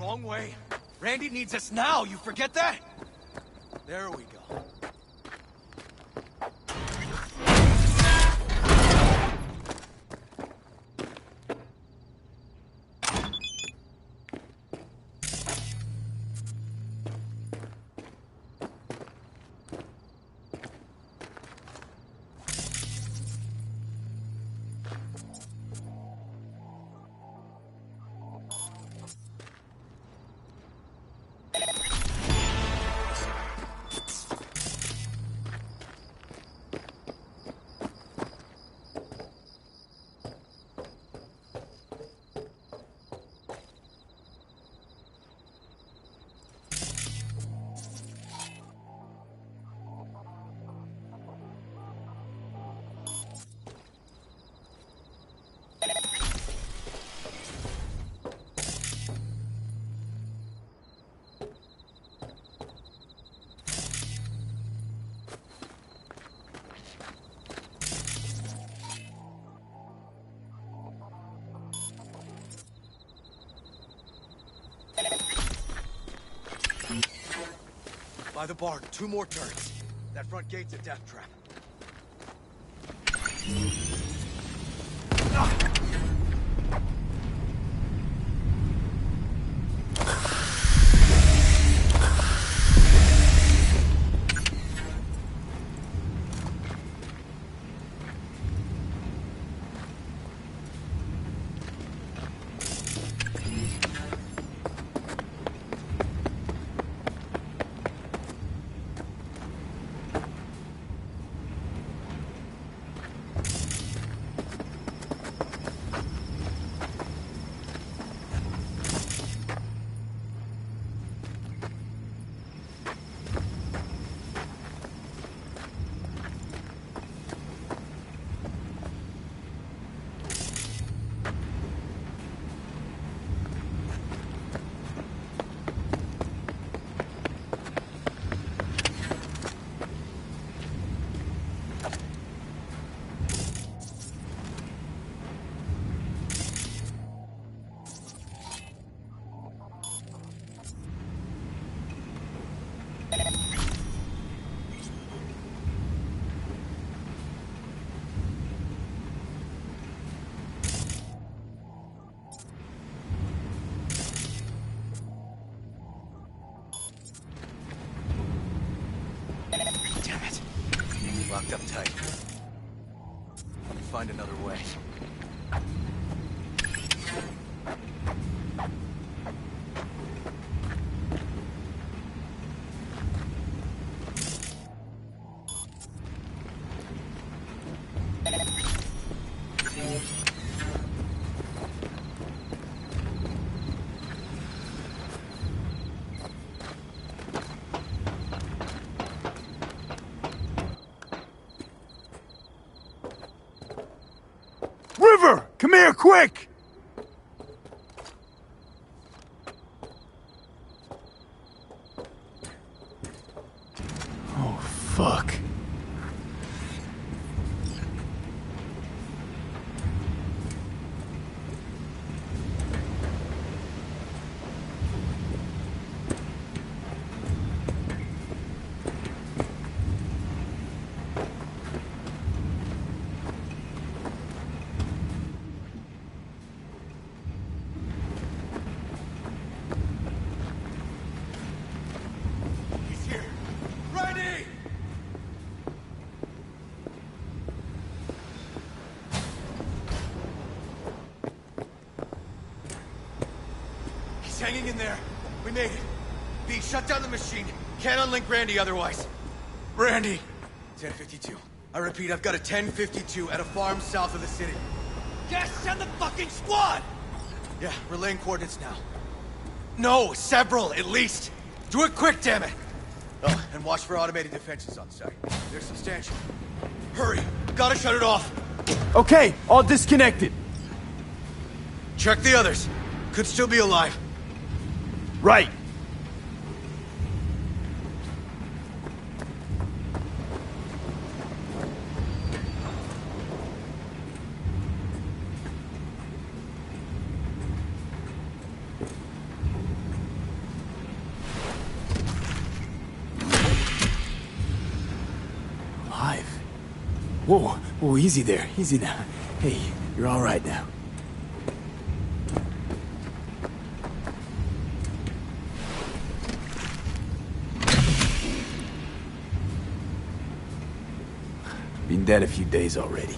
Wrong way. Randy needs us now, you forget that? There we go. By the barn, 2 more turrets. That front gate's a death trap. Locked up tight. Let me find another way. Come here, quick! Oh, fuck. Hanging in there. We made it. B, shut down the machine. Can't unlink Randy otherwise. Randy! 1052. I repeat, I've got a 1052 at a farm south of the city. Yes, send the fucking squad! Yeah, relaying coordinates now. No, several, at least. Do it quick, damn it! Oh, and watch for automated defenses on site. They're substantial. Hurry! Gotta shut it off! Okay, all disconnected. Check the others. Could still be alive. Right. Oh, easy there. Easy now. Hey, you're all right now. Been dead a few days already.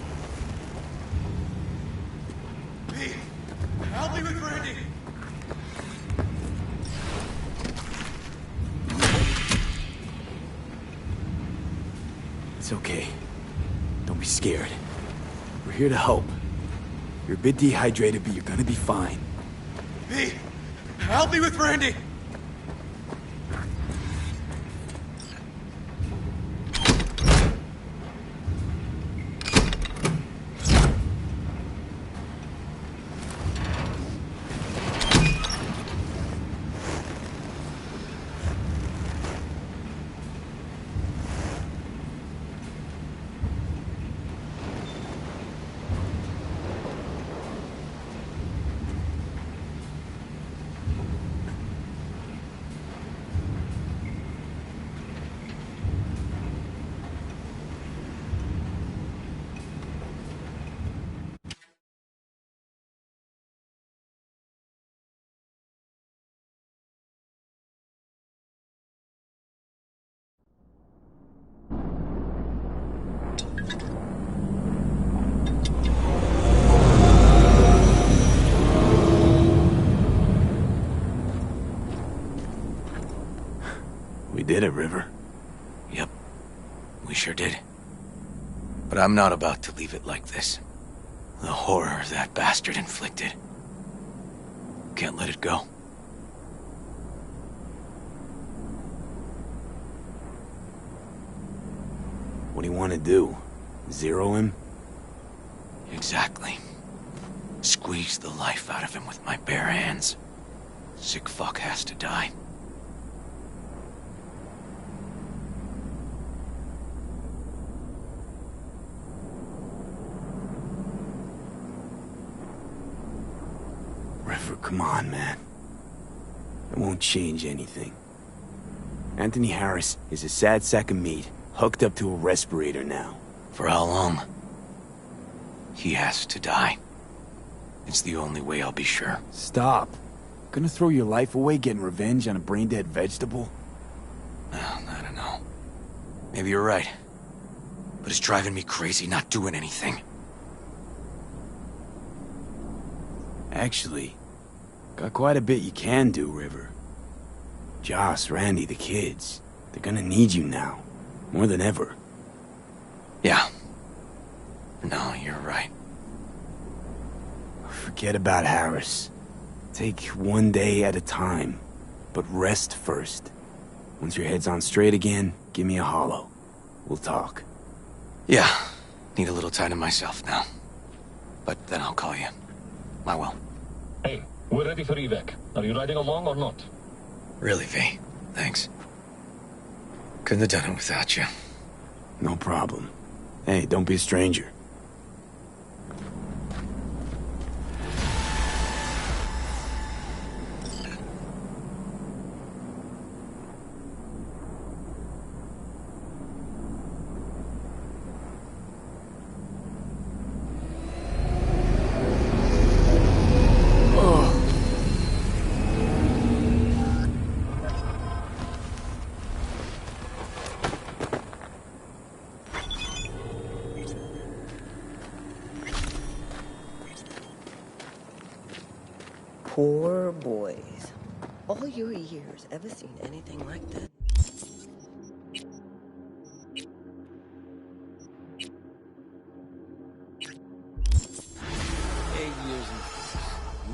Pete! Help me with Randy! It's okay. Don't be scared. We're here to help. You're a bit dehydrated, but you're gonna be fine. Pete! Help me with Randy! We did it, River. Yep, we sure did. But I'm not about to leave it like this. The horror that bastard inflicted. Can't let it go. What do you want to do? Zero him? Exactly. Squeeze the life out of him with my bare hands. Sick fuck has to die. River, come on, man. It won't change anything. Anthony Harris is a sad sack of meat, hooked up to a respirator now. For how long? He has to die. It's the only way I'll be sure. Stop. Gonna throw your life away getting revenge on a brain-dead vegetable? I don't know. Maybe you're right. But it's driving me crazy not doing anything. Actually, got quite a bit you can do, River. Joss, Randy, the kids. They're gonna need you now. More than ever. Yeah. No, you're right. Forget about Harris. Take one day at a time. But rest first. Once your head's on straight again, give me a hollow. We'll talk. Yeah. Need a little time to myself now. But then I'll call you. I will. Hey, we're ready for evac. Are you riding along or not? Really, V. Thanks. Couldn't have done it without you. No problem. Hey, don't be a stranger. Poor boys. All your years, ever seen anything like that?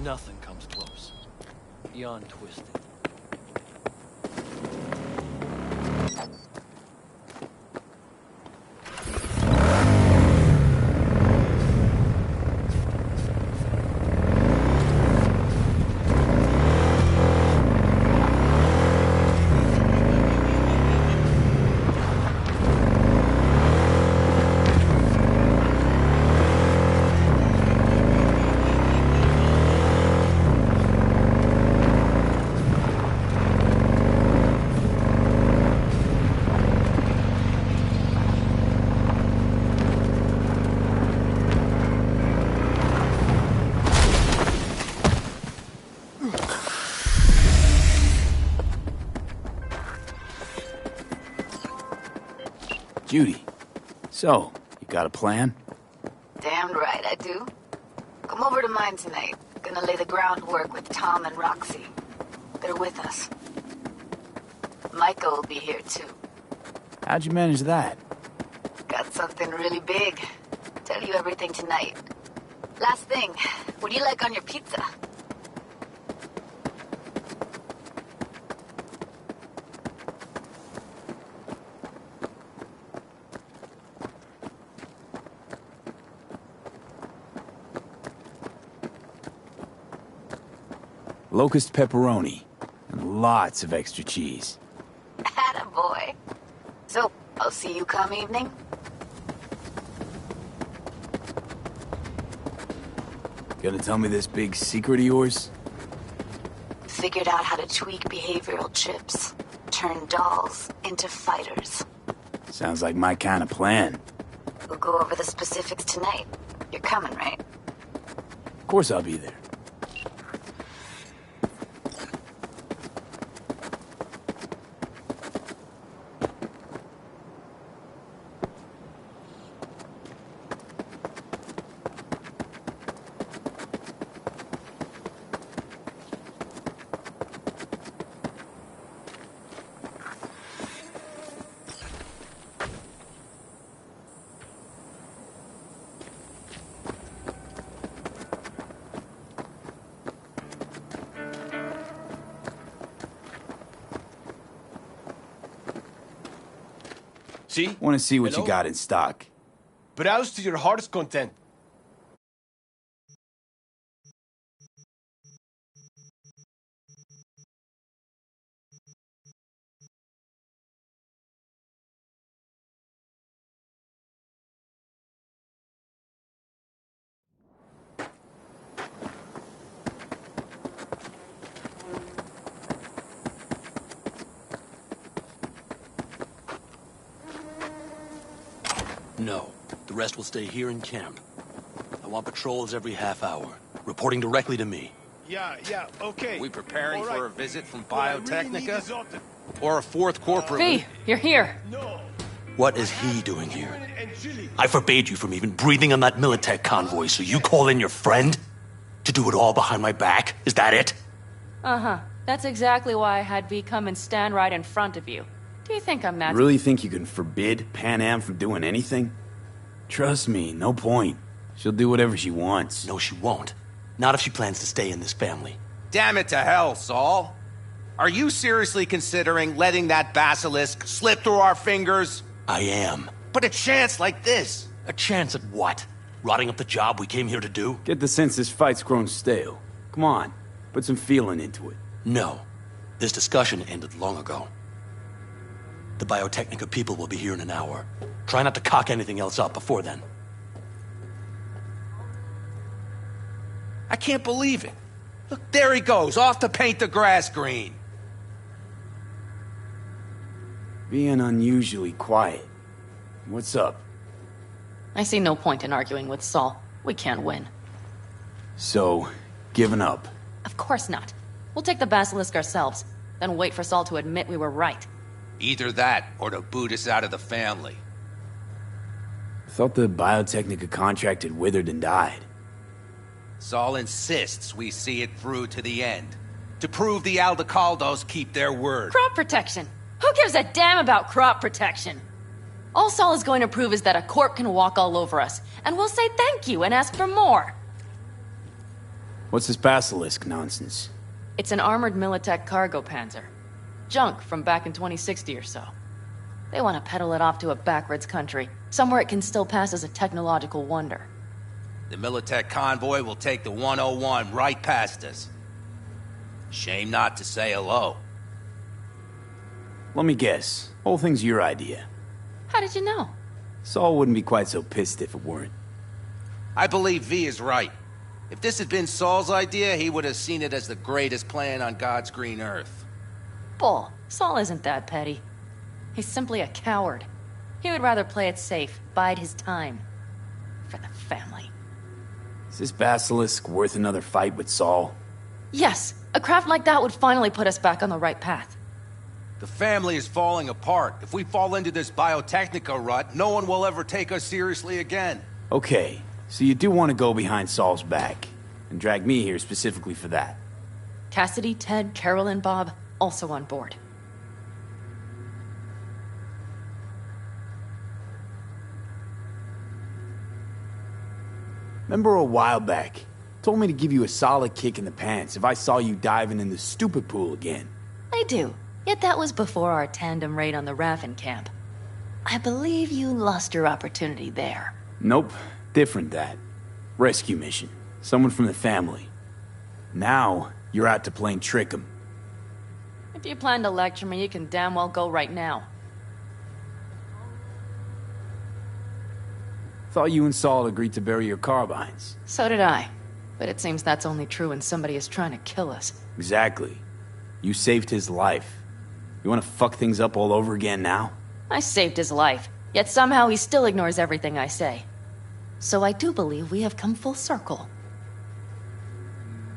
Nothing comes close. Beyond twisted. Judy, so, you got a plan? Damn right I do. Come over to mine tonight. Gonna lay the groundwork with Tom and Roxy. They're with us. Micah will be here too. How'd you manage that? Got something really big. Tell you everything tonight. Last thing, what do you like on your pizza? Locust pepperoni, and lots of extra cheese. Attaboy. So, I'll see you come evening? Gonna tell me this big secret of yours? Figured out how to tweak behavioral chips. Turn dolls into fighters. Sounds like my kind of plan. We'll go over the specifics tonight. You're coming, right? Of course I'll be there. See? Want to see what Hello? you got in stock. Browse to your heart's content. No. The rest will stay here in camp. I want patrols every half hour, reporting directly to me. Yeah, okay. We preparing All right. for a visit from What I really need Biotechnica? is Otto. Or a fourth corporate? V, you're here. No. What is he doing here? And Julie. I forbade you from even breathing on that Militech convoy, so you call in your friend? To do it all behind my back? Is that it? Uh-huh. That's exactly why I had V come and stand right in front of you. Do you think I'm that... Really think you can forbid Pan Am from doing anything? Trust me, no point. She'll do whatever she wants. No, she won't. Not if she plans to stay in this family. Damn it to hell, Saul. Are you seriously considering letting that basilisk slip through our fingers? I am. But a chance like this. A chance at what? Rotting up the job we came here to do? Get the sense this fight's grown stale. Come on, put some feeling into it. No. This discussion ended long ago. The Biotechnica people will be here in an hour. Try not to cock anything else up before then. I can't believe it. Look, there he goes, off to paint the grass green. Being unusually quiet. What's up? I see no point in arguing with Saul. We can't win. So, giving up. Of course not. We'll take the Basilisk ourselves, then wait for Saul to admit we were right. Either that, or to boot us out of the family. I thought the Biotechnica contract had withered and died. Saul insists we see it through to the end. To prove the Aldecaldos keep their word. Crop protection! Who gives a damn about crop protection? All Saul is going to prove is that a corp can walk all over us, and we'll say thank you and ask for more. What's this Basilisk nonsense? It's an armored Militech cargo panzer. Junk from back in 2060 or so. They want to peddle it off to a backwards country, somewhere it can still pass as a technological wonder. The Militech convoy will take the 101 right past us. Shame not to say hello. Let me guess. Whole thing's your idea. How did you know? Saul wouldn't be quite so pissed if it weren't. I believe V is right. If this had been Saul's idea, he would have seen it as the greatest plan on God's green earth. Bull. Saul isn't that petty. He's simply a coward. He would rather play it safe, bide his time. For the family. Is this Basilisk worth another fight with Saul? Yes, a craft like that would finally put us back on the right path. The family is falling apart. If we fall into this biotechnica rut, no one will ever take us seriously again. Okay, so you do want to go behind Saul's back, and drag me here specifically for that. Cassidy, Ted, Carol, and Bob also on board. Remember a while back, told me to give you a solid kick in the pants if I saw you diving in the stupid pool again. I do. Yet that was before our tandem raid on the Raven camp. I believe you lost your opportunity there. Nope, different that. Rescue mission. Someone from the family. Now, you're out to plain trick 'em. If you plan to lecture me, you can damn well go right now. Thought you and Saul agreed to bury your carbines. So did I. But it seems that's only true when somebody is trying to kill us. Exactly. You saved his life. You want to fuck things up all over again now? I saved his life, yet somehow he still ignores everything I say. So I do believe we have come full circle.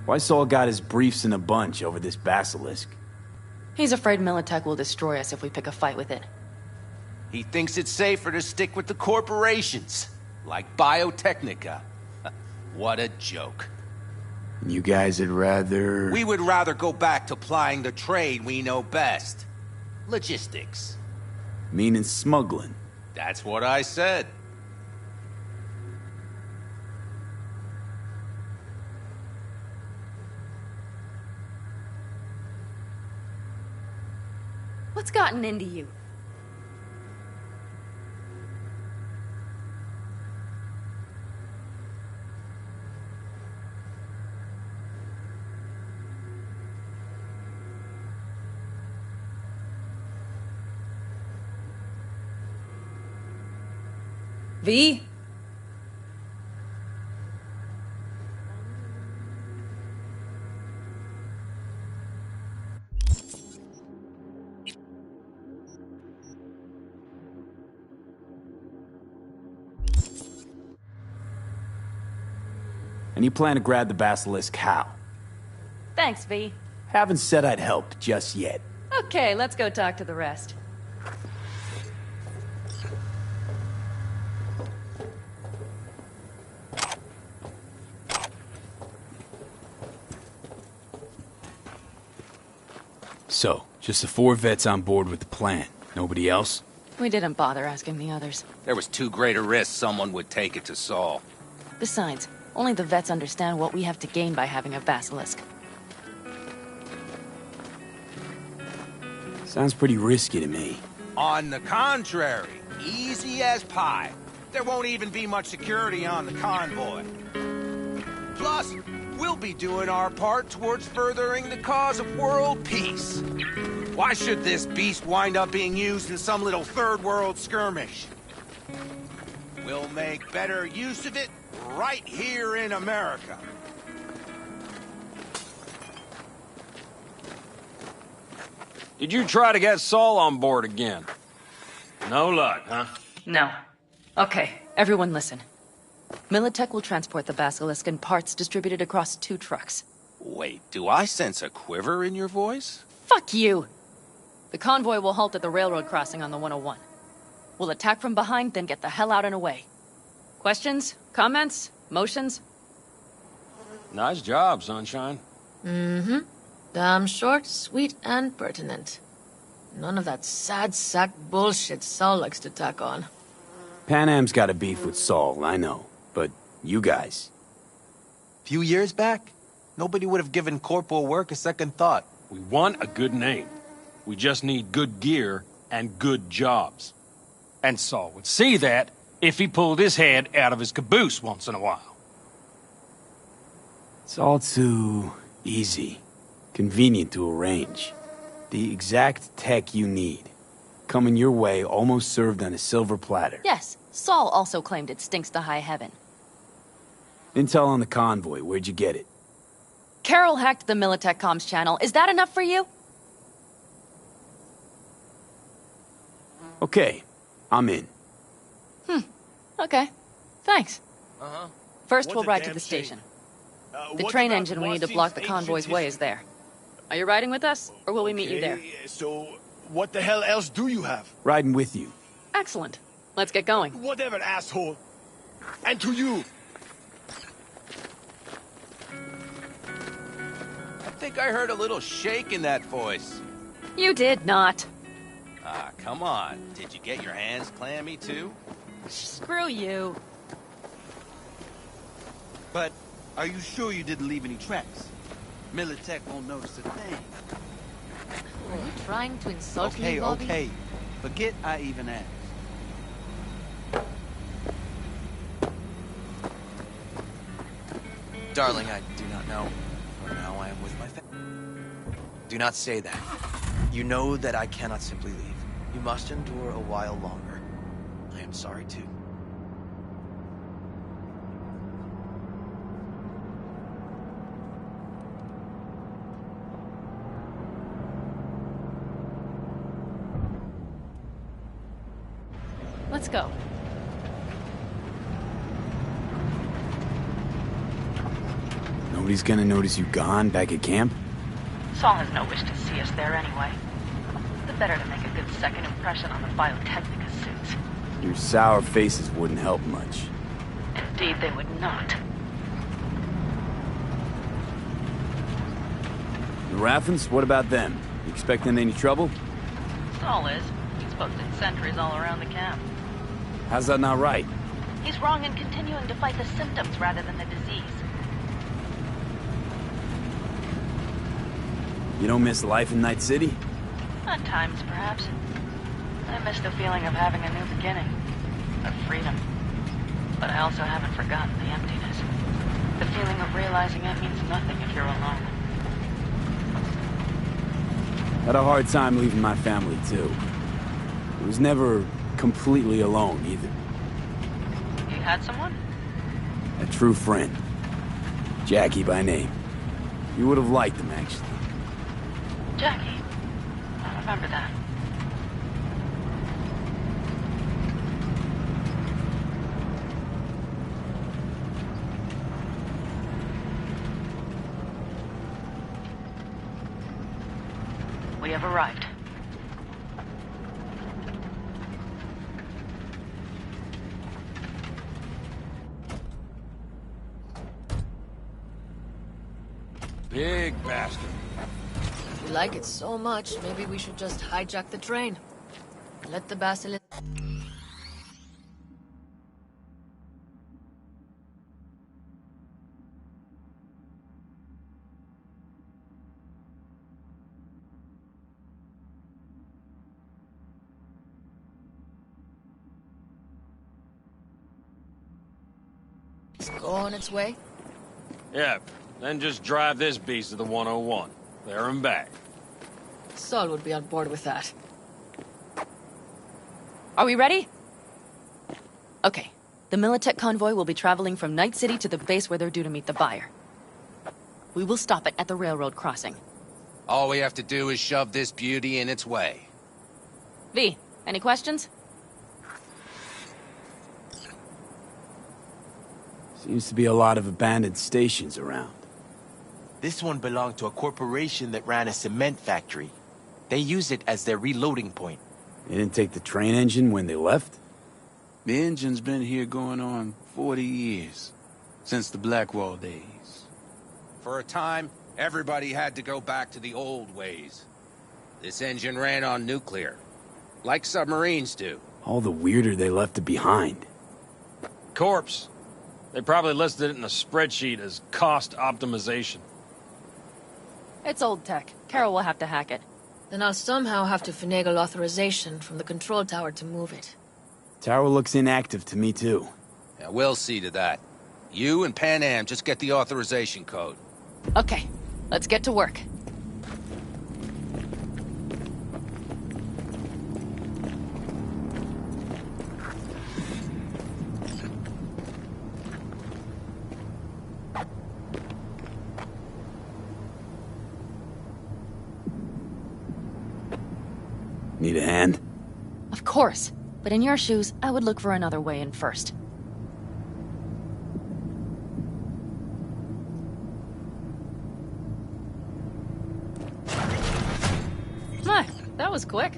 Why Saul got his briefs in a bunch over this basilisk? He's afraid Militech will destroy us if we pick a fight with it. He thinks it's safer to stick with the corporations, like Biotechnica. What a joke. You guys would rather... We would rather go back to plying the trade we know best. Logistics. Meaning smuggling. That's what I said. What's gotten into you? V? And you plan to grab the basilisk how? Thanks, V. Haven't said I'd help just yet. Okay, let's go talk to the rest. So, just the 4 vets on board with the plan. Nobody else? We didn't bother asking the others. There was too great a risk someone would take it to Saul. Besides, only the vets understand what we have to gain by having a basilisk. Sounds pretty risky to me. On the contrary, easy as pie. There won't even be much security on the convoy. Plus, we'll be doing our part towards furthering the cause of world peace. Why should this beast wind up being used in some little third world skirmish? We'll make better use of it right here in America. Did you try to get Saul on board again? No luck, huh? No. Okay, everyone listen. Militech will transport the basilisk in parts distributed across 2 trucks. Wait, do I sense a quiver in your voice? Fuck you! The convoy will halt at the railroad crossing on the 101. We'll attack from behind, then get the hell out and away. Questions? Comments? Motions? Nice job, Sunshine. Mm-hmm. Damn short, sweet, and pertinent. None of that sad sack bullshit Saul likes to tack on. Pan Am's got a beef with Saul, I know. But you guys... Few years back, nobody would have given corporal work a second thought. We want a good name. We just need good gear and good jobs. And Saul would see that if he pulled his head out of his caboose once in a while. It's all too easy. Convenient to arrange. The exact tech you need. Coming your way, almost served on a silver platter. Yes, Saul also claimed it stinks to high heaven. Intel on the convoy, where'd you get it? Carol hacked the Militech comms channel. Is that enough for you? Okay, I'm in. Okay. Thanks. Uh-huh. First, What we'll a ride to damn the shame. station. The What train about engine we need to block the Washington's convoy's ancient way is there. Are you riding with us, or will we meet you there? So, What the hell else do you have? Riding with you. Excellent. Let's get going. Whatever, asshole. And to you. I think I heard a little shake in that voice. You did not. Ah, come on. Did you get your hands clammy, too? Screw you. But are you sure you didn't leave any tracks? Militech won't notice a thing. Are you trying to insult me, Bobby? Okay. Forget I even asked. Darling, I do not know. For now, I am with my family. Do not say that. You know that I cannot simply leave. You must endure a while longer. I am sorry, too. Let's go. Nobody's gonna notice you gone back at camp? Saul has no wish to see us there anyway. The better to make a good second impression on the Biotechnica suits. Your sour faces wouldn't help much. Indeed, they would not. The Raffens, what about them? You expecting any trouble? Saul is. He's posted sentries all around the camp. How's that not right? He's wrong in continuing to fight the symptoms rather than the disease. You don't miss life in Night City? At times, perhaps. I miss the feeling of having a new beginning. Of freedom. But I also haven't forgotten the emptiness. The feeling of realizing it means nothing if you're alone. Had a hard time leaving my family, too. I was never completely alone, either. You had someone? A true friend. Jackie by name. You would have liked him, actually. Jackie. I remember that. We have arrived. Big bastard. If you like it so much, maybe we should just hijack the train. Let the basilisk... go on its way? Yeah, then just drive this beast to the 101. There and back. Saul would be on board with that. Are we ready? Okay. The Militech convoy will be traveling from Night City to the base where they're due to meet the buyer. We will stop it at the railroad crossing. All we have to do is shove this beauty in its way. V, any questions? Seems to be a lot of abandoned stations around. This one belonged to a corporation that ran a cement factory. They used it as their reloading point. They didn't take the train engine when they left? The engine's been here going on 40 years. Since the Blackwall days. For a time, everybody had to go back to the old ways. This engine ran on nuclear. Like submarines do. All the weirder they left it behind. Corpse. They probably listed it in a spreadsheet as cost optimization. It's old tech. Carol will have to hack it. Then I'll somehow have to finagle authorization from the control tower to move it. Tower looks inactive to me, too. Yeah, we'll see to that. You and Pan Am just get the authorization code. Okay, let's get to work. Need a hand? Of course. But in your shoes, I would look for another way in first. Ah, That was quick.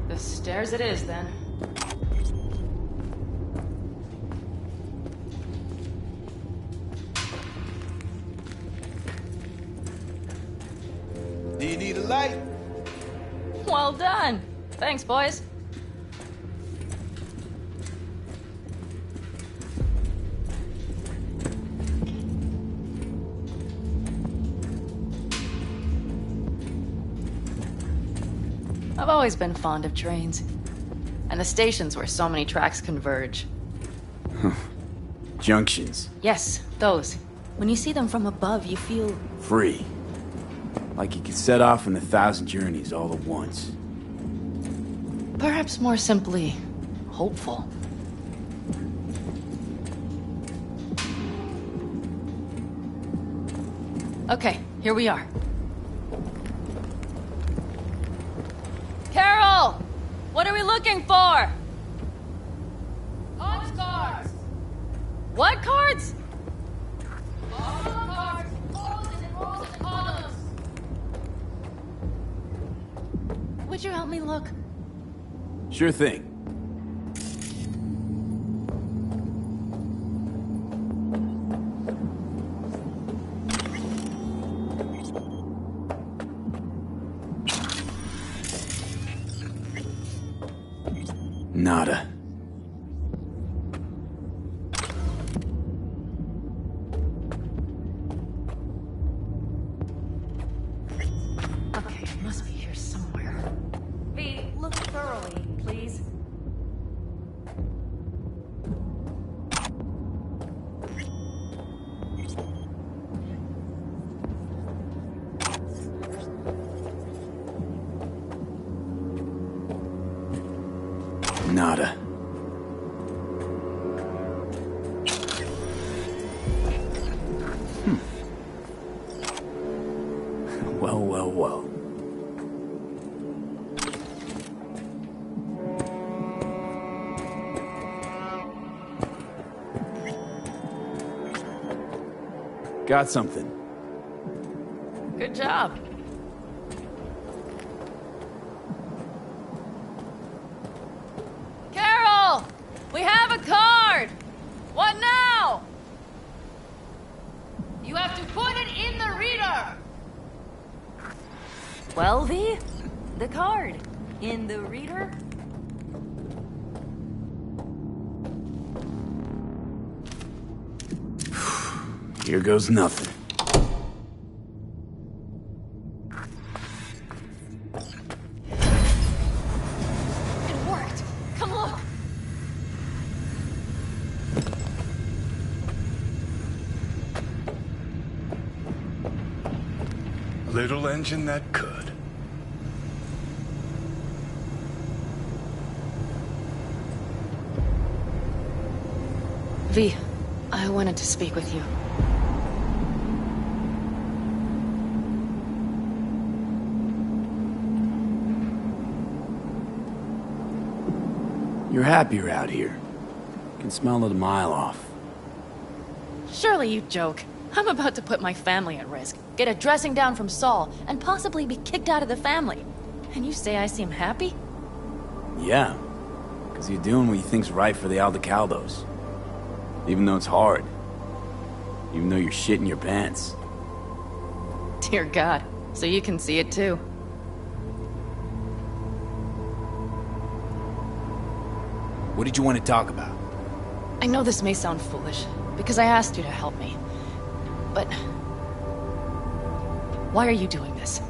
The stairs it is, then. Do you need a light? Well done. Thanks, boys. I've always been fond of trains. And the stations where so many tracks converge. Junctions. Yes, those. When you see them from above, you feel... Free. Like you could set off on 1,000 journeys all at once. perhaps more simply, hopeful. Okay, here we are. Carol! What are we looking for? Odds cards! What cards? All cards, rolls and rolls and hollows. Would you help me look? Sure thing. Nada. Okay, it must be here somewhere. V, look thoroughly, please. Nada. Well. Got something. Good job. Carol! We have a card! What now? You have to put it in the reader! Well, V, the card in the reader. Here goes nothing. It worked! Come look! Little engine that could. V, I wanted to speak with you. You're happier out here. Can smell it a mile off. Surely you joke. I'm about to put my family at risk, get a dressing down from Saul, and possibly be kicked out of the family. And you say I seem happy? Yeah. Because you're doing what you think's right for the Aldecaldos. Even though it's hard. Even though you're shitting your pants. Dear God, so you can see it too. What did you want to talk about? I know this may sound foolish, because I asked you to help me. But... why are you doing this?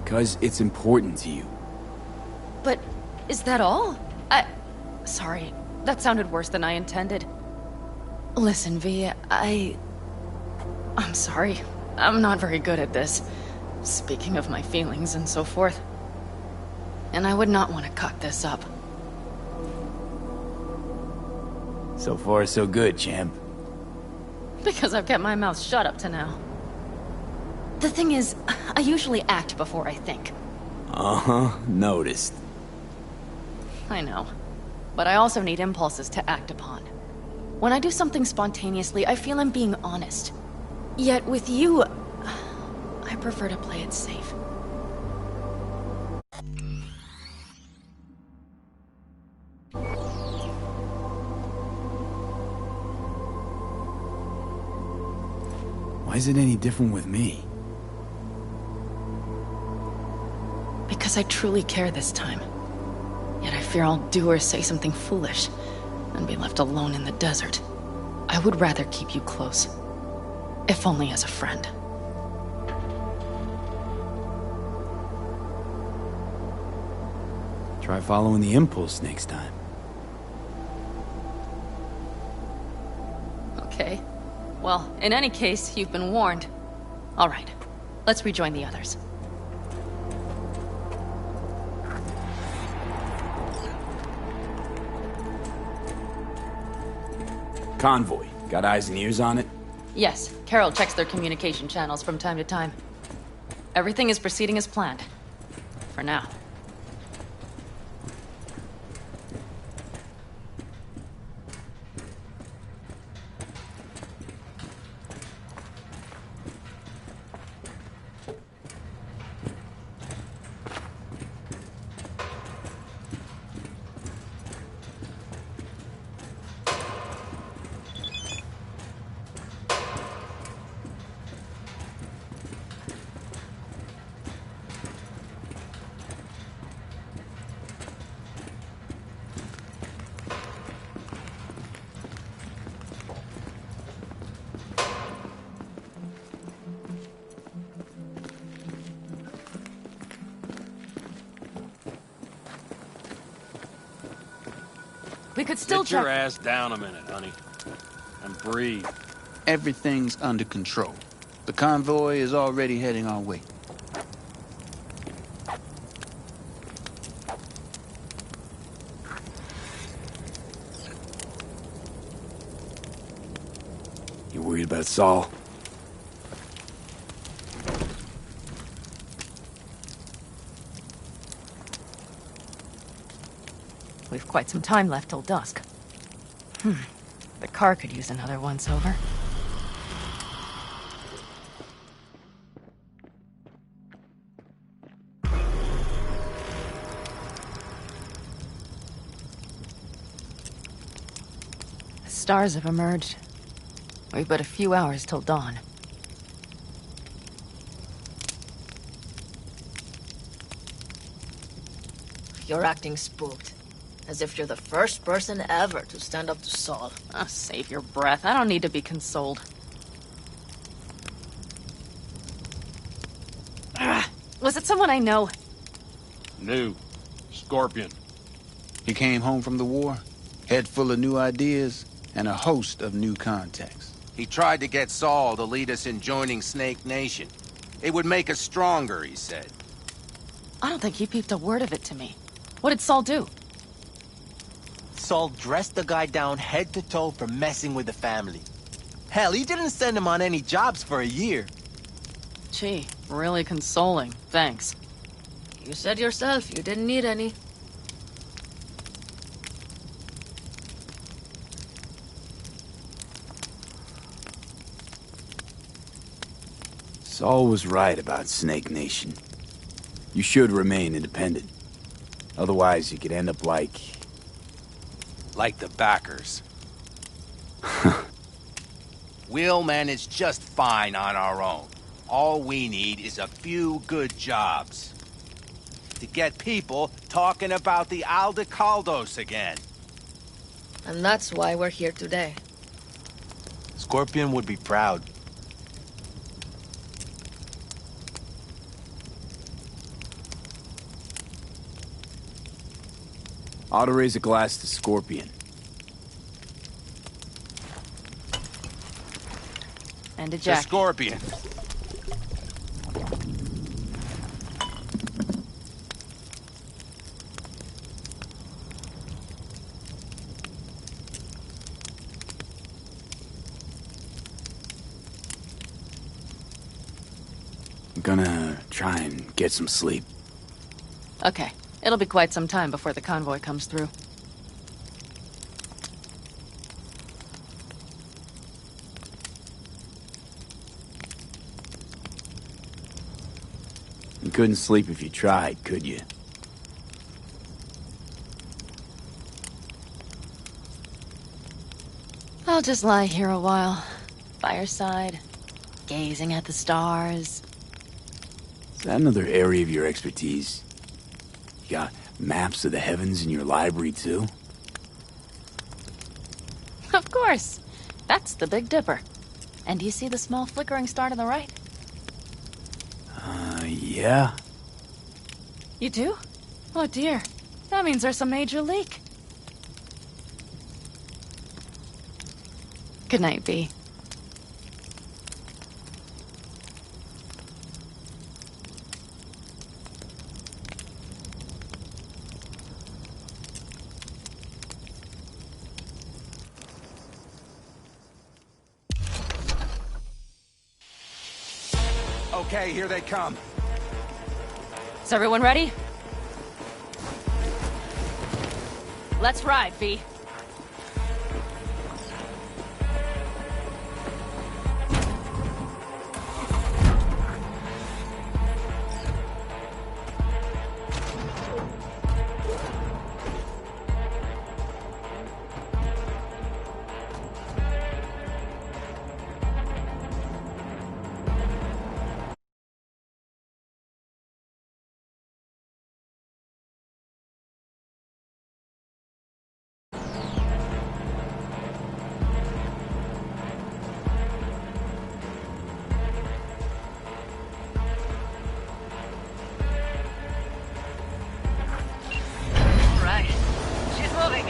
Because it's important to you. But is that all? Sorry, that sounded worse than I intended. Listen, V, I'm sorry. I'm not very good at this. Speaking of my feelings and so forth. And I would not want to cock this up. So far, so good, champ. Because I've kept my mouth shut up to now. The thing is, I usually act before I think. Uh-huh, noticed. I know. But I also need impulses to act upon. When I do something spontaneously, I feel I'm being honest. Yet with you, I prefer to play it safe. Why is it any different with me? Because I truly care this time. Yet I fear I'll do or say something foolish and be left alone in the desert. I would rather keep you close. If only as a friend. Try following the impulse next time. Okay. Well, in any case, you've been warned. All right. Let's rejoin the others. Convoy. Got eyes and ears on it? Yes, Carol checks their communication channels from time to time. Everything is proceeding as planned. For now. We could still Get your check- ass down a minute, honey. And breathe. Everything's under control. The convoy is already heading our way. You worried about Saul? We've quite some time left till dusk. The car could use another once-over. The stars have emerged. We've but a few hours till dawn. You're acting spooked. As if you're the first person ever to stand up to Saul. Oh, save your breath. I don't need to be consoled. Was it someone I know? New. Scorpion. He came home from the war, head full of new ideas, and a host of new contacts. He tried to get Saul to lead us in joining Snake Nation. It would make us stronger, he said. I don't think he peeped a word of it to me. What did Saul do? Saul dressed the guy down head to toe for messing with the family. Hell, he didn't send him on any jobs for a year. Gee, really consoling. Thanks. You said yourself you didn't need any. Saul was right about Snake Nation. You should remain independent. Otherwise, you could end up like the backers. We'll manage just fine on our own. All we need is a few good jobs. To get people talking about the Aldecaldos again. And that's why we're here today. Scorpion would be proud. ought to raise a glass to Scorpion. And a The jacket. Scorpion. gonna try and get some sleep. Okay. It'll be quite some time before the convoy comes through. You couldn't sleep if you tried, could you? I'll just lie here a while, by your side, gazing at the stars. Is that another area of your expertise? You got maps of the heavens in your library, too? Of course. That's the Big Dipper. And do you see the small flickering star to the right? Yeah. You do? Oh dear. That means there's a major leak. Good night, V. Okay, here they come. Is everyone ready? Let's ride, V.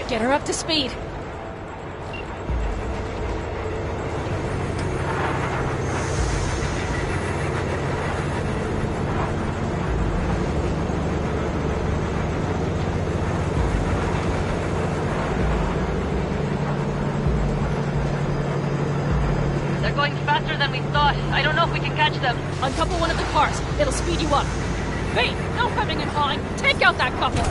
Get her up to speed. They're going faster than we thought. I don't know if we can catch them. Uncouple one of the cars. It'll speed you up. V, no hemming and hawing. Take out that coupler.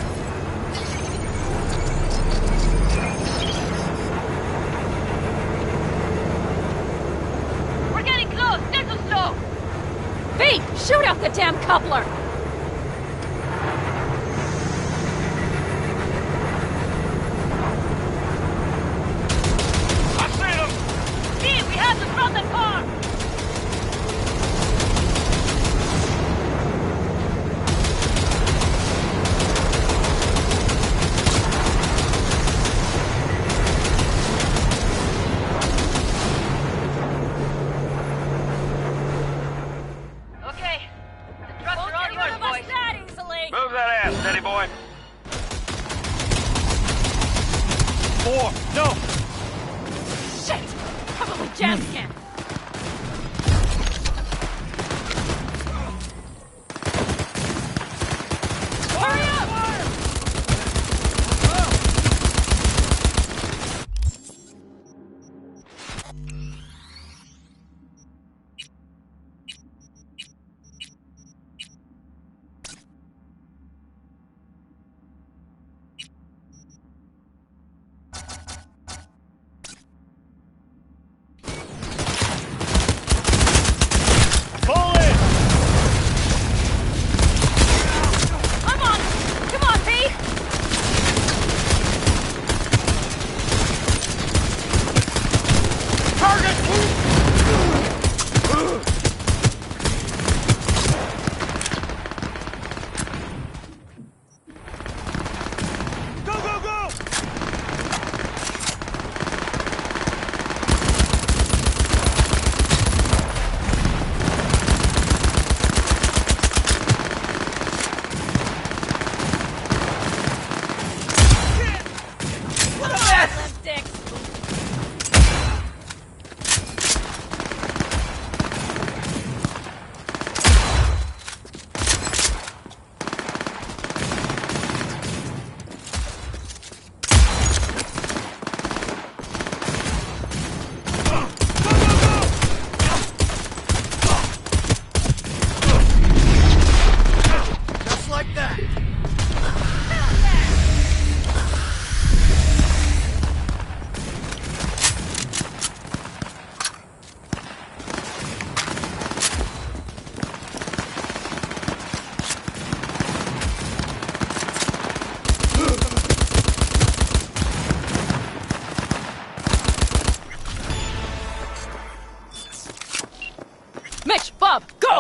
V, shoot out the damn coupler! I see them! V, we have to front the car! Move that ass, steady boy. 4, no! Shit! Probably jammed again. Hurry up!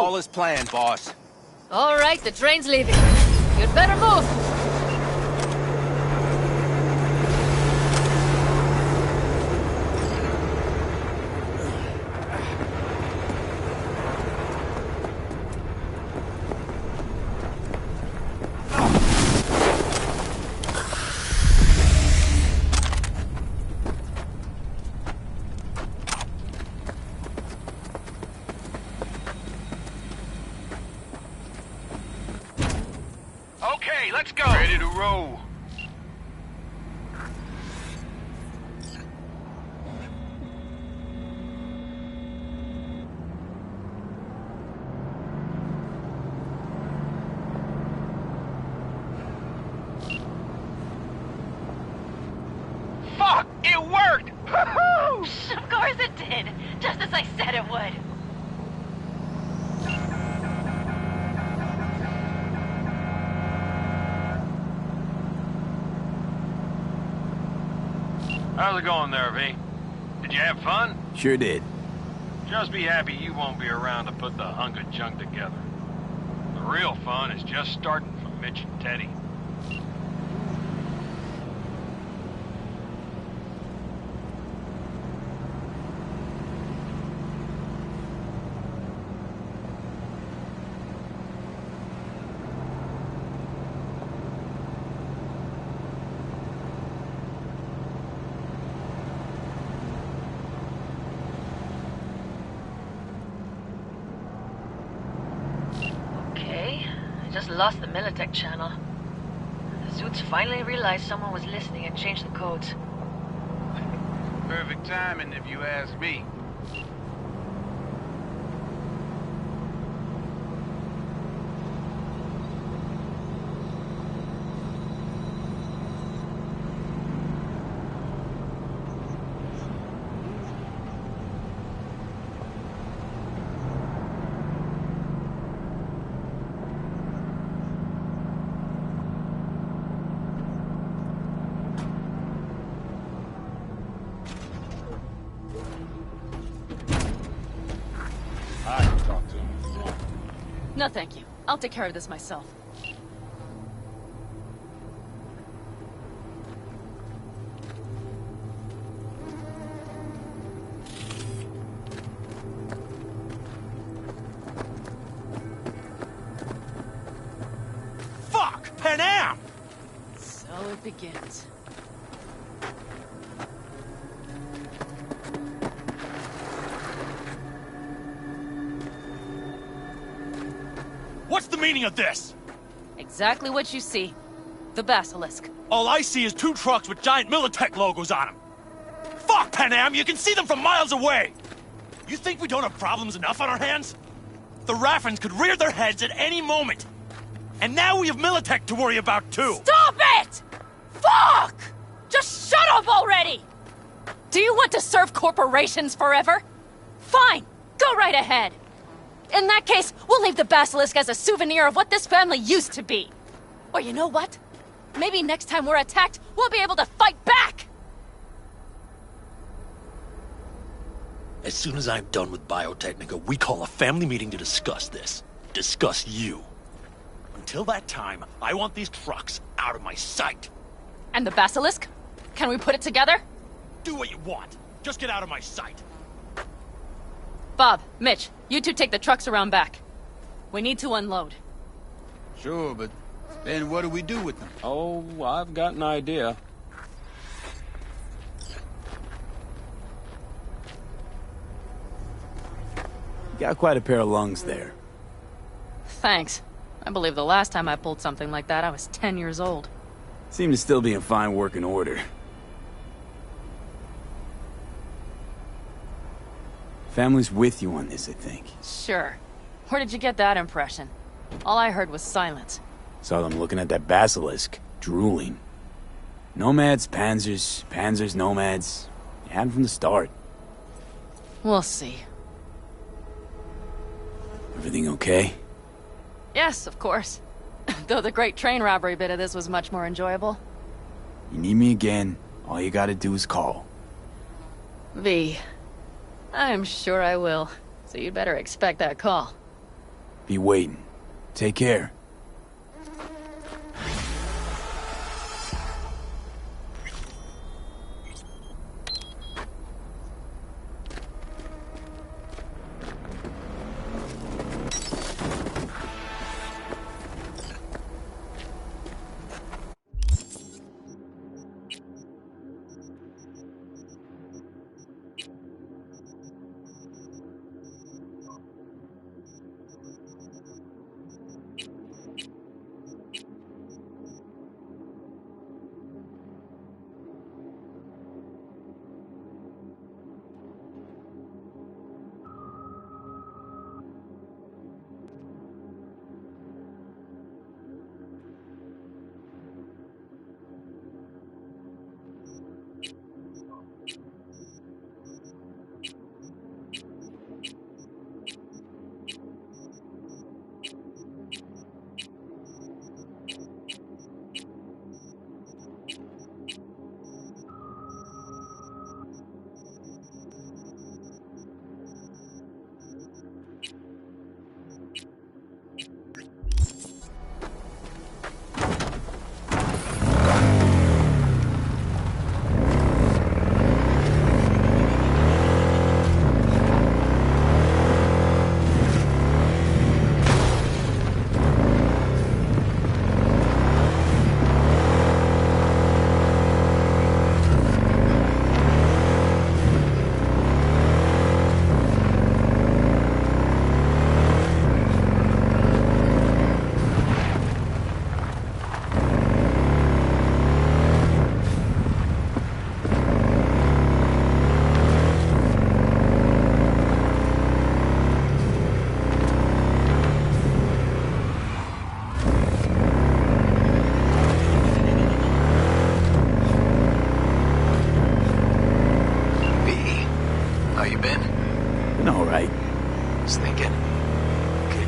All is planned, boss. All right, the train's leaving. You'd better move. Okay, let's go. Ready to roll. Fuck! It worked! Of course it did. Just as I said it would. How's it going there, V? Did you have fun? Sure did. Just be happy you won't be around to put the hunk of junk together. The real fun is just starting for Mitch and Teddy. Okay, I just lost the Militech channel. The suits finally realized someone was listening and changed the codes. Perfect timing, if you ask me. I can talk to him. No, thank you. I'll take care of this myself. Fuck! Panam! So it begins. What's the meaning of this? Exactly what you see. The Basilisk. All I see is 2 trucks with giant Militech logos on them. Fuck, Panam! You can see them from miles away! You think we don't have problems enough on our hands? The Raffens could rear their heads at any moment. And now we have Militech to worry about, too. Stop it! Fuck! Just shut up already! Do you want to serve corporations forever? Fine, go right ahead. In that case, we'll leave the Basilisk as a souvenir of what this family used to be. Or you know what? Maybe next time we're attacked, we'll be able to fight back! As soon as I'm done with Biotechnica, we call a family meeting to discuss this. Discuss you. Until that time, I want these trucks out of my sight. And the Basilisk? Can we put it together? Do what you want. Just get out of my sight. Bob, Mitch, you two take the trucks around back. We need to unload. Sure, but then what do we do with them? Oh, I've got an idea. You got quite a pair of lungs there. Thanks. I believe the last time I pulled something like that, I was 10 years old. Seem to still be in fine working order. Family's with you on this, I think. Sure. Where did you get that impression? All I heard was silence. Saw them looking at that basilisk, drooling. Nomads, panzers, panzers, nomads. You had them from the start. We'll see. Everything okay? Yes, of course. Though the great train robbery bit of this was much more enjoyable. You need me again, all you gotta do is call. V. I'm sure I will. So you'd better expect that call. Be waiting. Take care.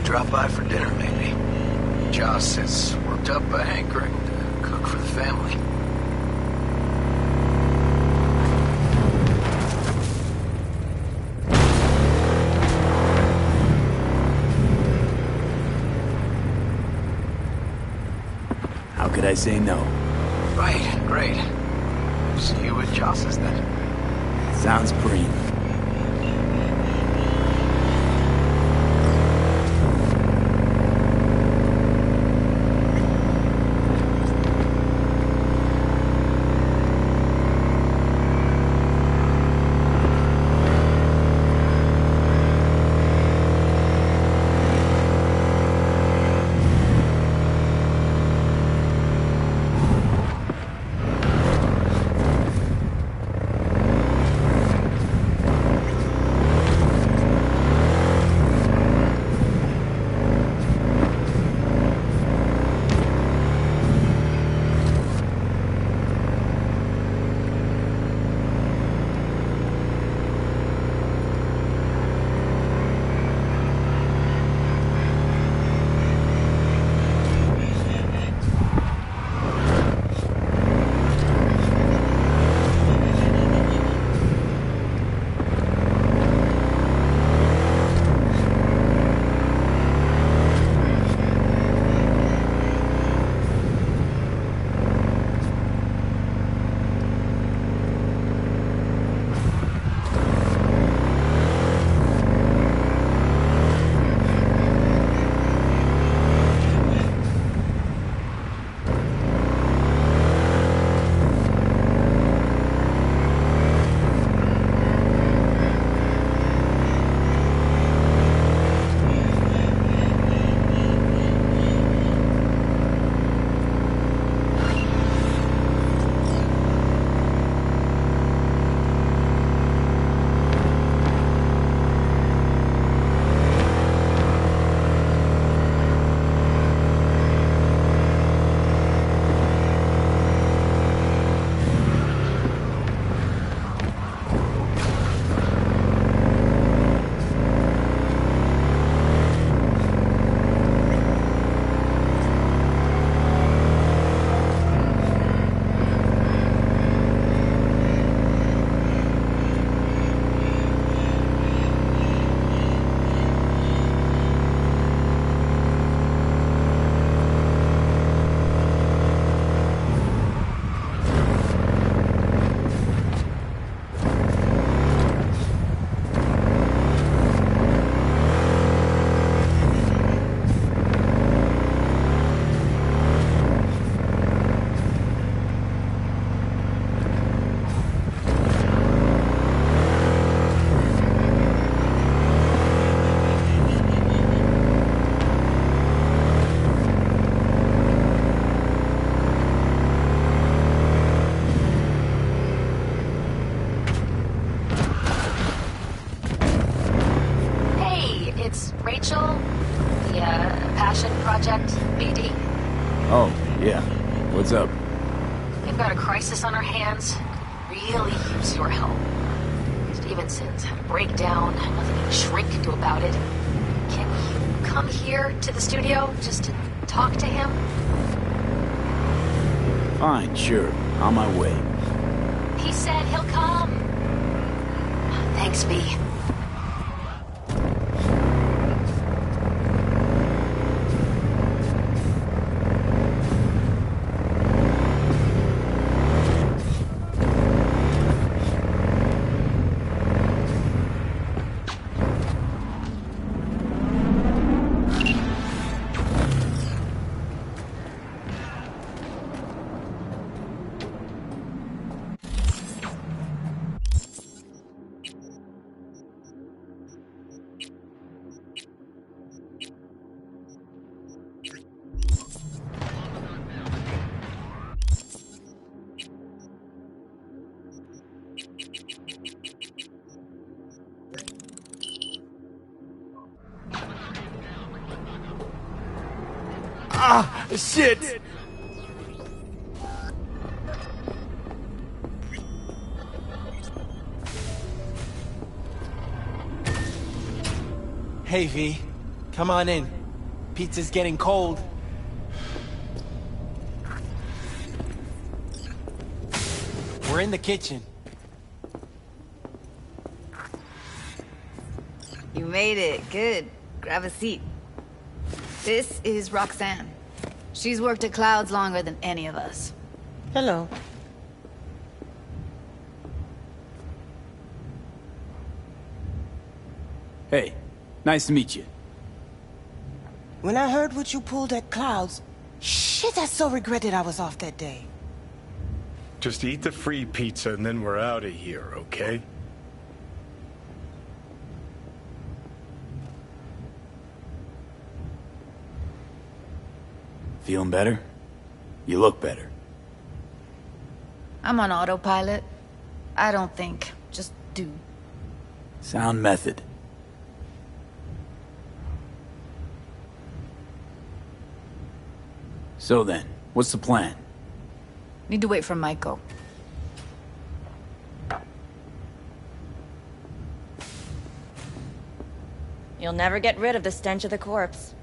Drop by for dinner, maybe. Joss is worked up a hankering to cook for the family. How could I say no? Right, great. See you at Joss's then. Sounds preem. We've got a crisis on our hands. Really use your help. Stevenson's had a breakdown. Nothing a shrink can do about it. Can you come here to the studio just to talk to him? Fine, sure. On my way. He said he'll come. Thanks, V. Ah, shit! Hey, V. Come on in. Pizza's getting cold. We're in the kitchen. You made it. Good. Grab a seat. This is Roxanne. She's worked at Clouds longer than any of us. Hello. Hey, nice to meet you. When I heard what you pulled at Clouds, shit, I so regretted I was off that day. Just eat the free pizza and then we're out of here, okay? Feeling better? You look better. I'm on autopilot. I don't think. Just do. Sound method. So then, what's the plan? Need to wait for Michael. You'll never get rid of the stench of the corpse.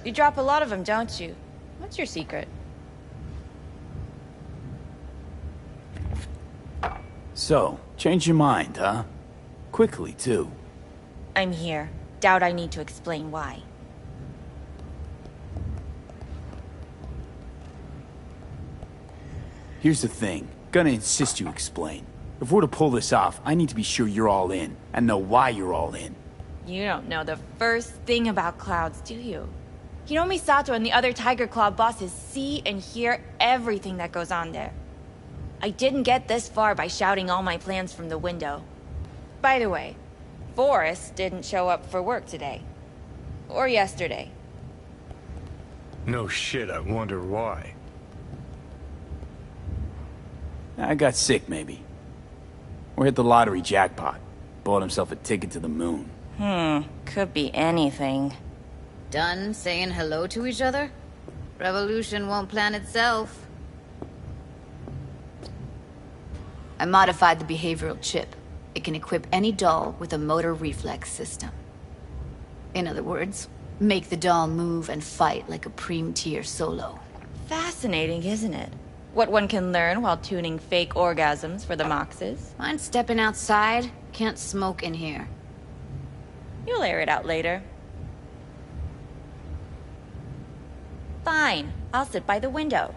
You drop a lot of them, don't you? What's your secret? So, change your mind, huh? Quickly, too. I'm here. Doubt I need to explain why. Here's the thing. Gonna insist you explain. If we're to pull this off, I need to be sure you're all in, and know why you're all in. You don't know the first thing about Clouds, do you? You know Misato and the other Tiger Claw bosses see and hear everything that goes on there. I didn't get this far by shouting all my plans from the window. By the way, Forrest didn't show up for work today. Or yesterday. No shit, I wonder why. I got sick, maybe. Or hit the lottery jackpot. Bought himself a ticket to the moon. Could be anything. Done saying hello to each other? Revolution won't plan itself. I modified the behavioral chip. It can equip any doll with a motor reflex system. In other words, make the doll move and fight like a Prime-tier solo. Fascinating, isn't it? What one can learn while tuning fake orgasms for the Moxes. Mind stepping outside? Can't smoke in here. You'll air it out later. Fine, I'll sit by the window.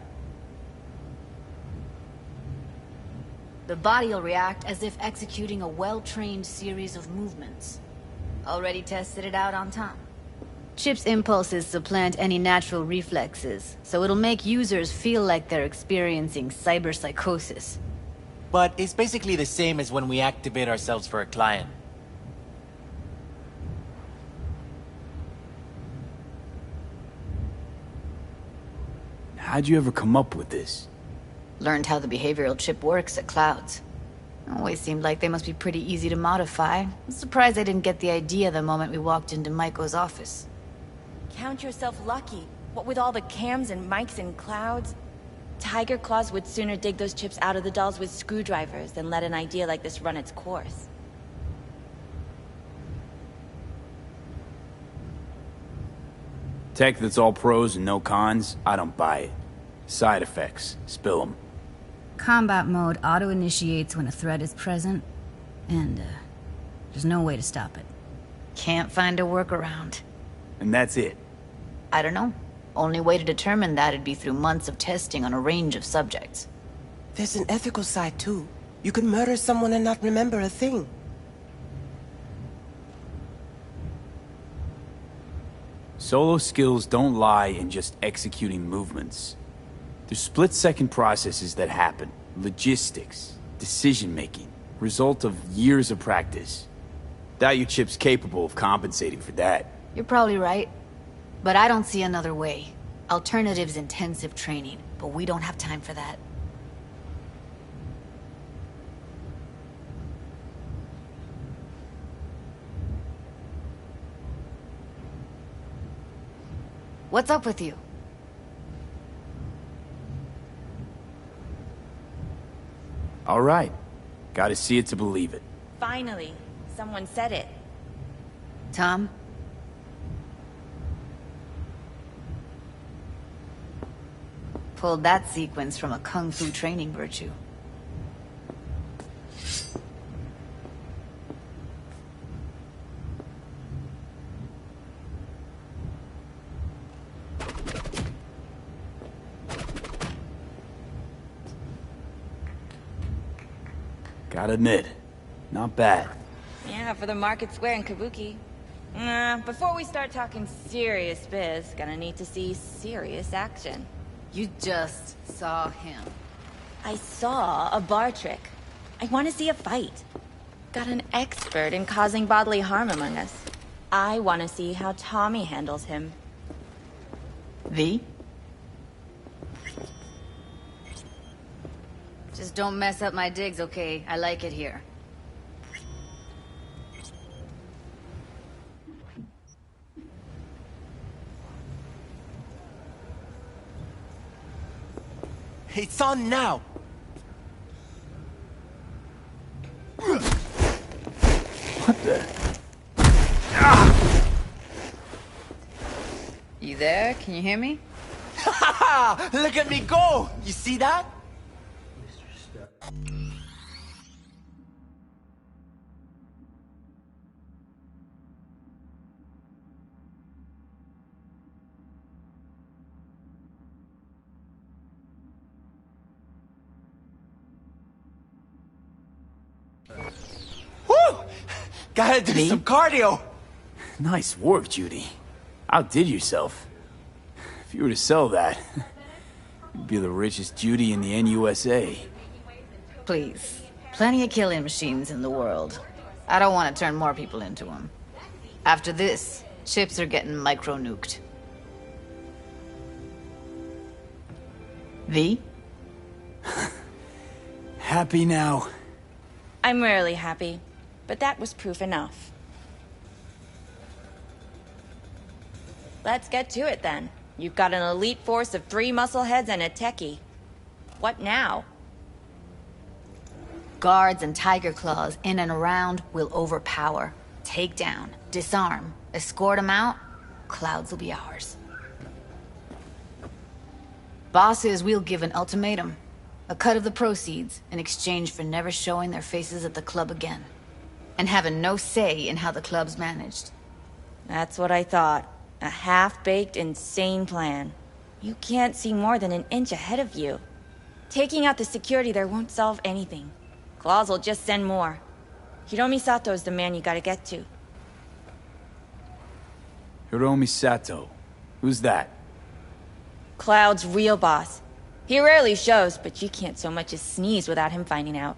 The body'll react as if executing a well-trained series of movements. Already tested it out on Tom. Chip's impulses supplant any natural reflexes, so it'll make users feel like they're experiencing cyberpsychosis. But it's basically the same as when we activate ourselves for a client. How'd you ever come up with this? Learned how the behavioral chip works at Clouds. Always seemed like they must be pretty easy to modify. I'm surprised I didn't get the idea the moment we walked into Maiko's office. Count yourself lucky. What with all the cams and mics and Clouds. Tiger Claws would sooner dig those chips out of the dolls with screwdrivers than let an idea like this run its course. Tech that's all pros and no cons, I don't buy it. Side effects, spill them. Combat mode auto-initiates when a threat is present, and there's no way to stop it. Can't find a workaround. And that's it. I don't know. Only way to determine that'd be through months of testing on a range of subjects. There's an ethical side, too. You can murder someone and not remember a thing. Solo skills don't lie in just executing movements. There's split-second processes that happen. Logistics, decision-making, result of years of practice. Doubt your chip's capable of compensating for that. You're probably right. But I don't see another way. Alternative's intensive training, but we don't have time for that. What's up with you? All right. Gotta see it to believe it. Finally, someone said it. Tom? Pulled that sequence from a kung fu training virtue. Gotta admit, not bad. Yeah, for the market square in Kabuki. Before we start talking serious biz, gonna need to see serious action. You just saw him. I saw a bar trick. I want to see a fight. Got an expert in causing bodily harm among us. I want to see how Tommy handles him. V? Just don't mess up my digs, okay? I like it here. It's on now! What the? You there? Can you hear me? Look at me go! You see that? Gotta do some cardio. Nice work, Judy. Outdid yourself. If you were to sell that, you'd be the richest Judy in the NUSA. Please. Plenty of killing machines in the world. I don't want to turn more people into them. After this, ships are getting micro-nuked. V? Happy now? I'm rarely happy, but that was proof enough. Let's get to it then. You've got an elite force of 3 muscleheads and a techie. What now? Guards and Tiger Claws in and around will overpower, take down, disarm, escort them out. Clouds will be ours. Bosses, we'll give an ultimatum. A cut of the proceeds in exchange for never showing their faces at the club again. And having no say in how the club's managed. That's what I thought. A half-baked, insane plan. You can't see more than an inch ahead of you. Taking out the security there won't solve anything. Claws will just send more. Hiromi Sato is the man you gotta get to. Hiromi Sato. Who's that? Cloud's real boss. He rarely shows, but you can't so much as sneeze without him finding out.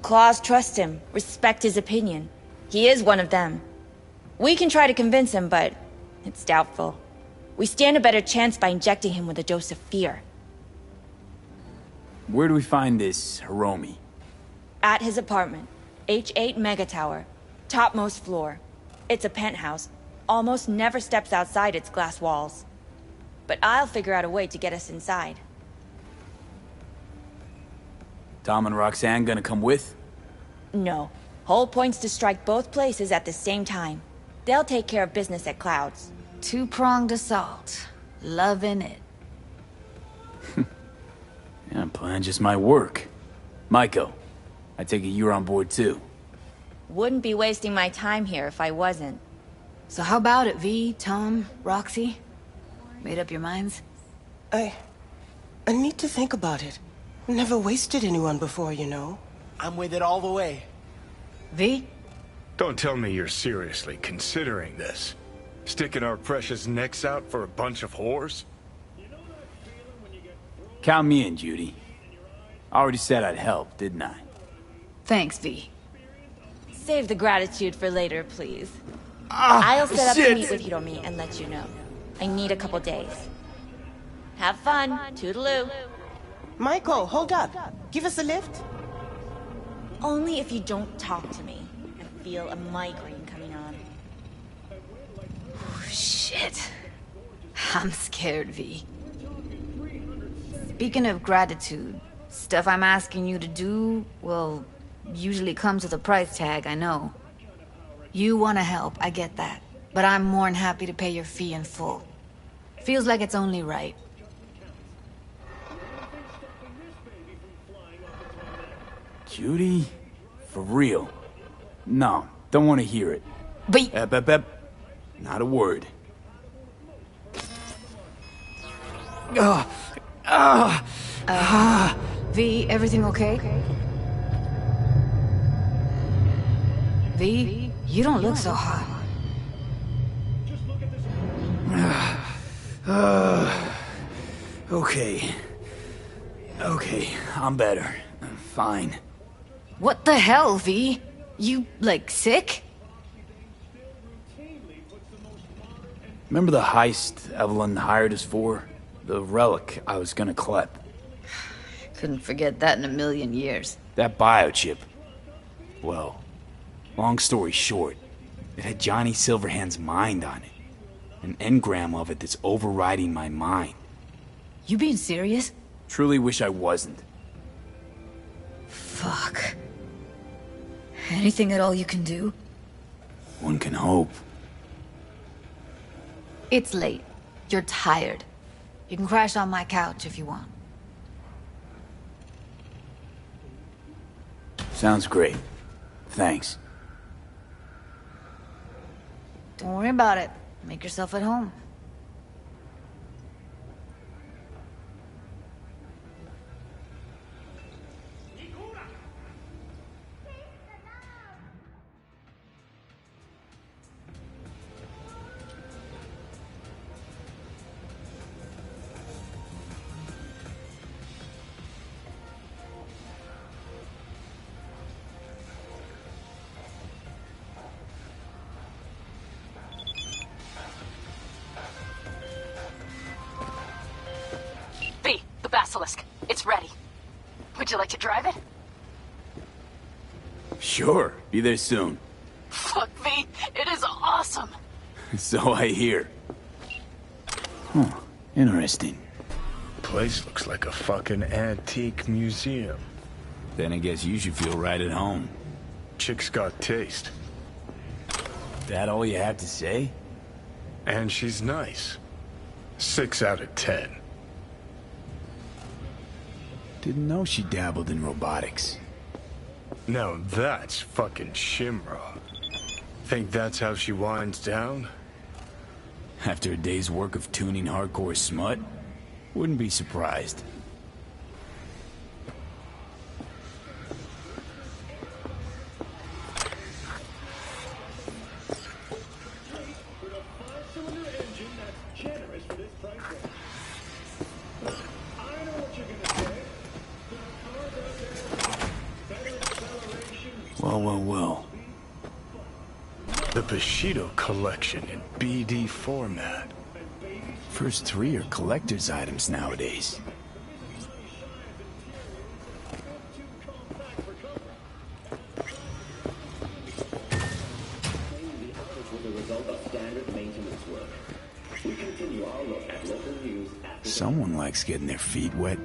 Claws trust him, respect his opinion. He is one of them. We can try to convince him, but it's doubtful. We stand a better chance by injecting him with a dose of fear. Where do we find this Hiromi? At his apartment. H8 Mega Tower. Topmost floor. It's a penthouse. Almost never steps outside its glass walls. But I'll figure out a way to get us inside. Tom and Roxanne gonna come with? No. Whole point's to strike both places at the same time. They'll take care of business at Clouds. Two-pronged assault. Loving it. Yeah, plan just might work. Maiko, I take it you're on board too. Wouldn't be wasting my time here if I wasn't. So how about it, V, Tom, Roxy? Made up your minds? I need to think about it. Never wasted anyone before, you know. I'm with it all the way. V? Don't tell me you're seriously considering this. Sticking our precious necks out for a bunch of whores? Count me in, Judy. I already said I'd help, didn't I? Thanks, V. Save the gratitude for later, please. I'll set up to meet with Hiromi and let you know. I need a couple days. Have fun. Toodaloo. Michael, hold up. Give us a lift. Only if you don't talk to me. I feel a migraine coming on. Shit. I'm scared, V. Speaking of gratitude, stuff I'm asking you to do, well, usually comes with a price tag, I know. You want to help, I get that. But I'm more than happy to pay your fee in full. Feels like it's only right. Judy? For real? No, don't want to hear it. But... Not a word. V, everything okay? V, you don't look so hot. Okay. Okay, I'm better. I'm fine. What the hell, V? You, like, sick? Remember the heist Evelyn hired us for? The relic I was gonna collect. Couldn't forget that in a million years. That biochip. Well, long story short, it had Johnny Silverhand's mind on it. An engram of it that's overriding my mind. You being serious? Truly wish I wasn't. Fuck. Anything at all you can do? One can hope. It's late. You're tired. You can crash on my couch if you want. Sounds great. Thanks. Don't worry about it. Make yourself at home. The Basilisk. It's ready. Would you like to drive it? Sure. Be there soon. Fuck V. It is awesome. So I hear. Huh. Interesting. Place looks like a fucking antique museum. Then I guess you should feel right at home. Chick's got taste. That all you have to say? And she's nice. 6 out of 10. Didn't know she dabbled in robotics. Now that's fucking Shimra. Think that's how she winds down? After a day's work of tuning hardcore smut? Wouldn't be surprised. Well. The Bushido collection in BD format. First 3 are collector's items nowadays. Someone likes getting their feet wet.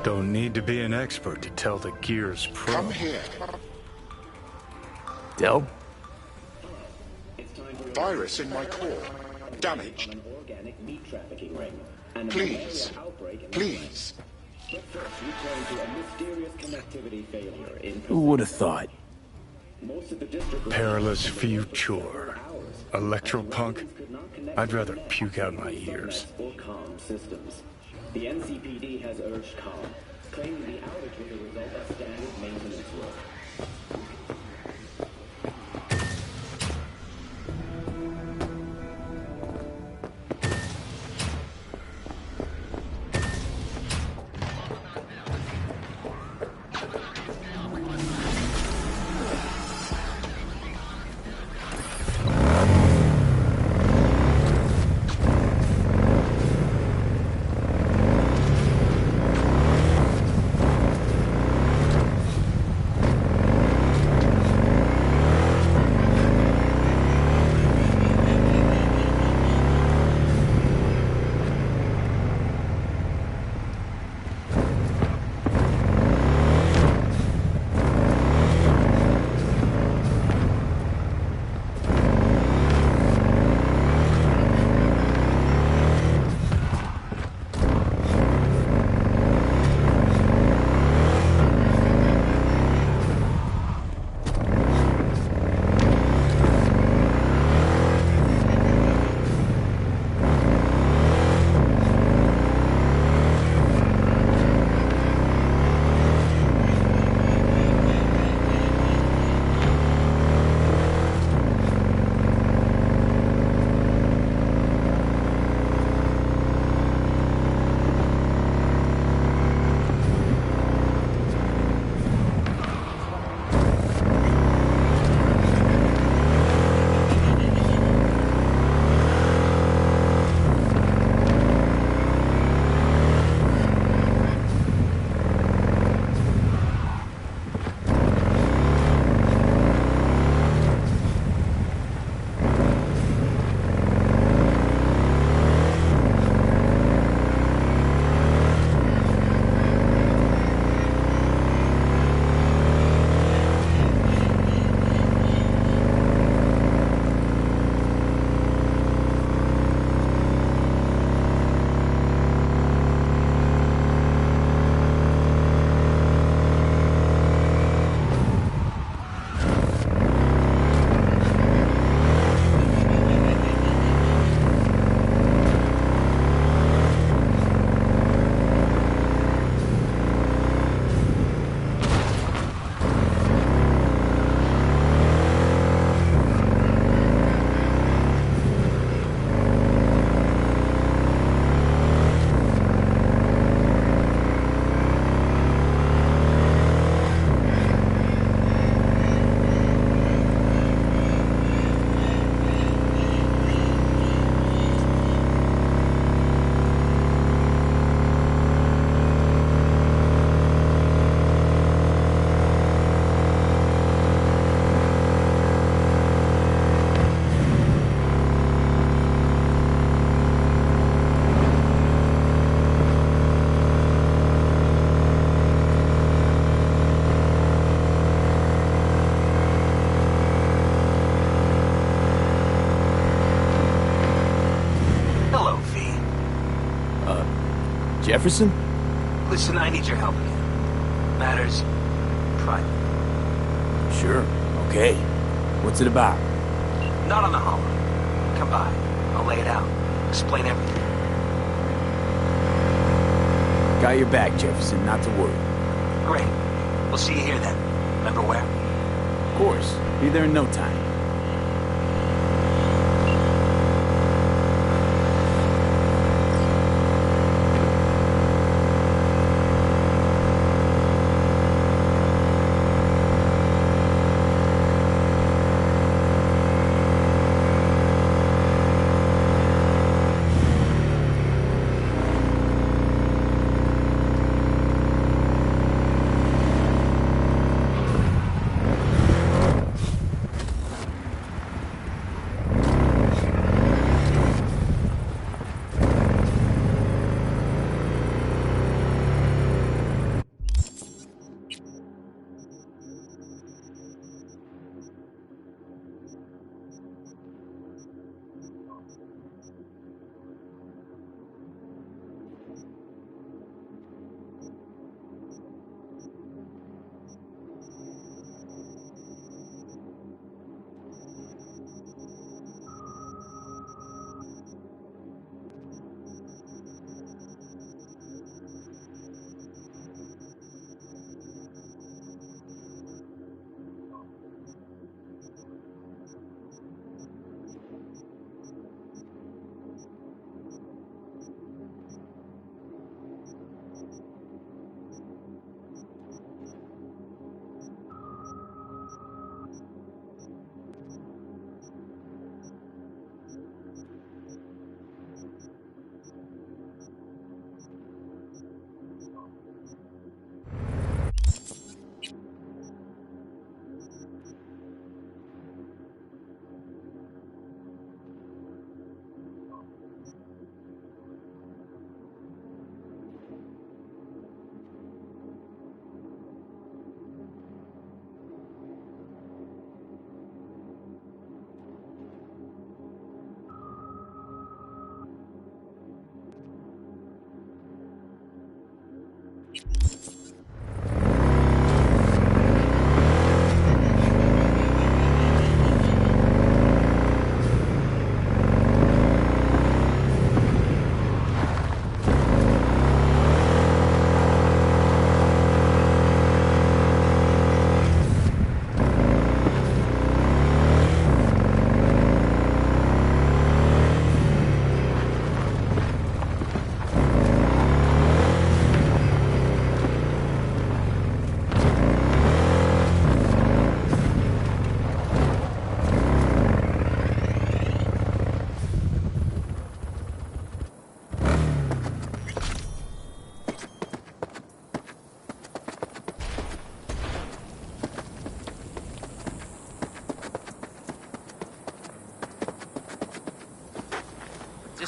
Don't need to be an expert to tell the gear's pro. Come here. Del? Virus in my core. Damaged. Please. Please. Who would have thought? Perilous future. Electropunk? I'd rather puke out my ears. The NCPD has urged calm, claiming the outage was a result of standard maintenance work. Jefferson? Listen, I need your help here. Matters private. Sure. Okay. What's it about? Not on the holo. Come by. I'll lay it out. Explain everything. Got your back, Jefferson. Not to worry. Great. We'll see you here then. Remember where? Of course. Be there in no time.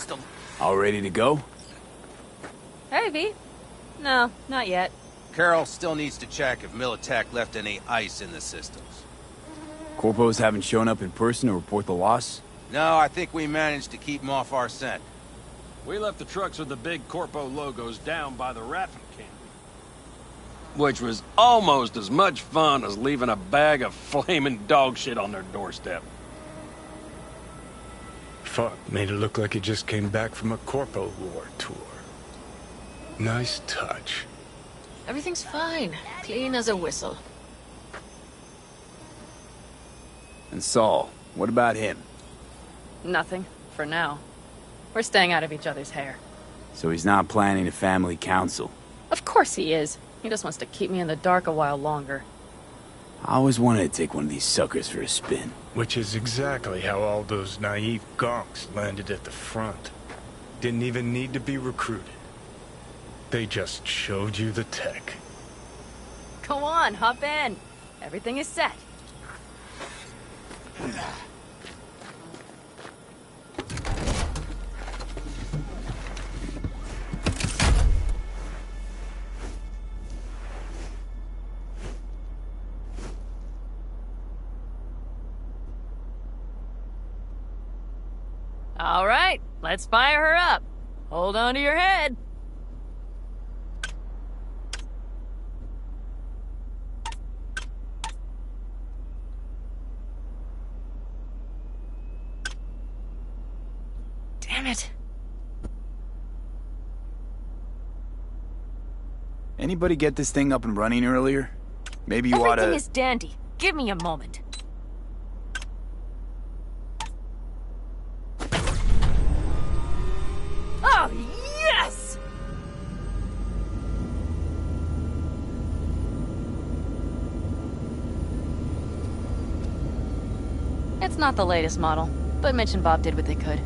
system. All ready to go? Hey, V. No, not yet. Carol still needs to check if Militech left any ice in the systems. Corpos haven't shown up in person to report the loss? No, I think we managed to keep them off our scent. We left the trucks with the big Corpo logos down by the Raffin camp. Which was almost as much fun as leaving a bag of flaming dog shit on their doorstep. Fuck, made it look like he just came back from a Corpo War tour. Nice touch. Everything's fine. Clean as a whistle. And Saul, what about him? Nothing, for now. We're staying out of each other's hair. So he's not planning a family council? Of course he is. He just wants to keep me in the dark a while longer. I always wanted to take one of these suckers for a spin. Which is exactly how all those naive gonks landed at the front. Didn't even need to be recruited. They just showed you the tech. Go on, hop in. Everything is set. All right, let's fire her up. Hold on to your head. Damn it. Anybody get this thing up and running earlier? Maybe you oughta... Everything is dandy. Give me a moment. Oh, yes! It's not the latest model, but Mitch and Bob did what they could.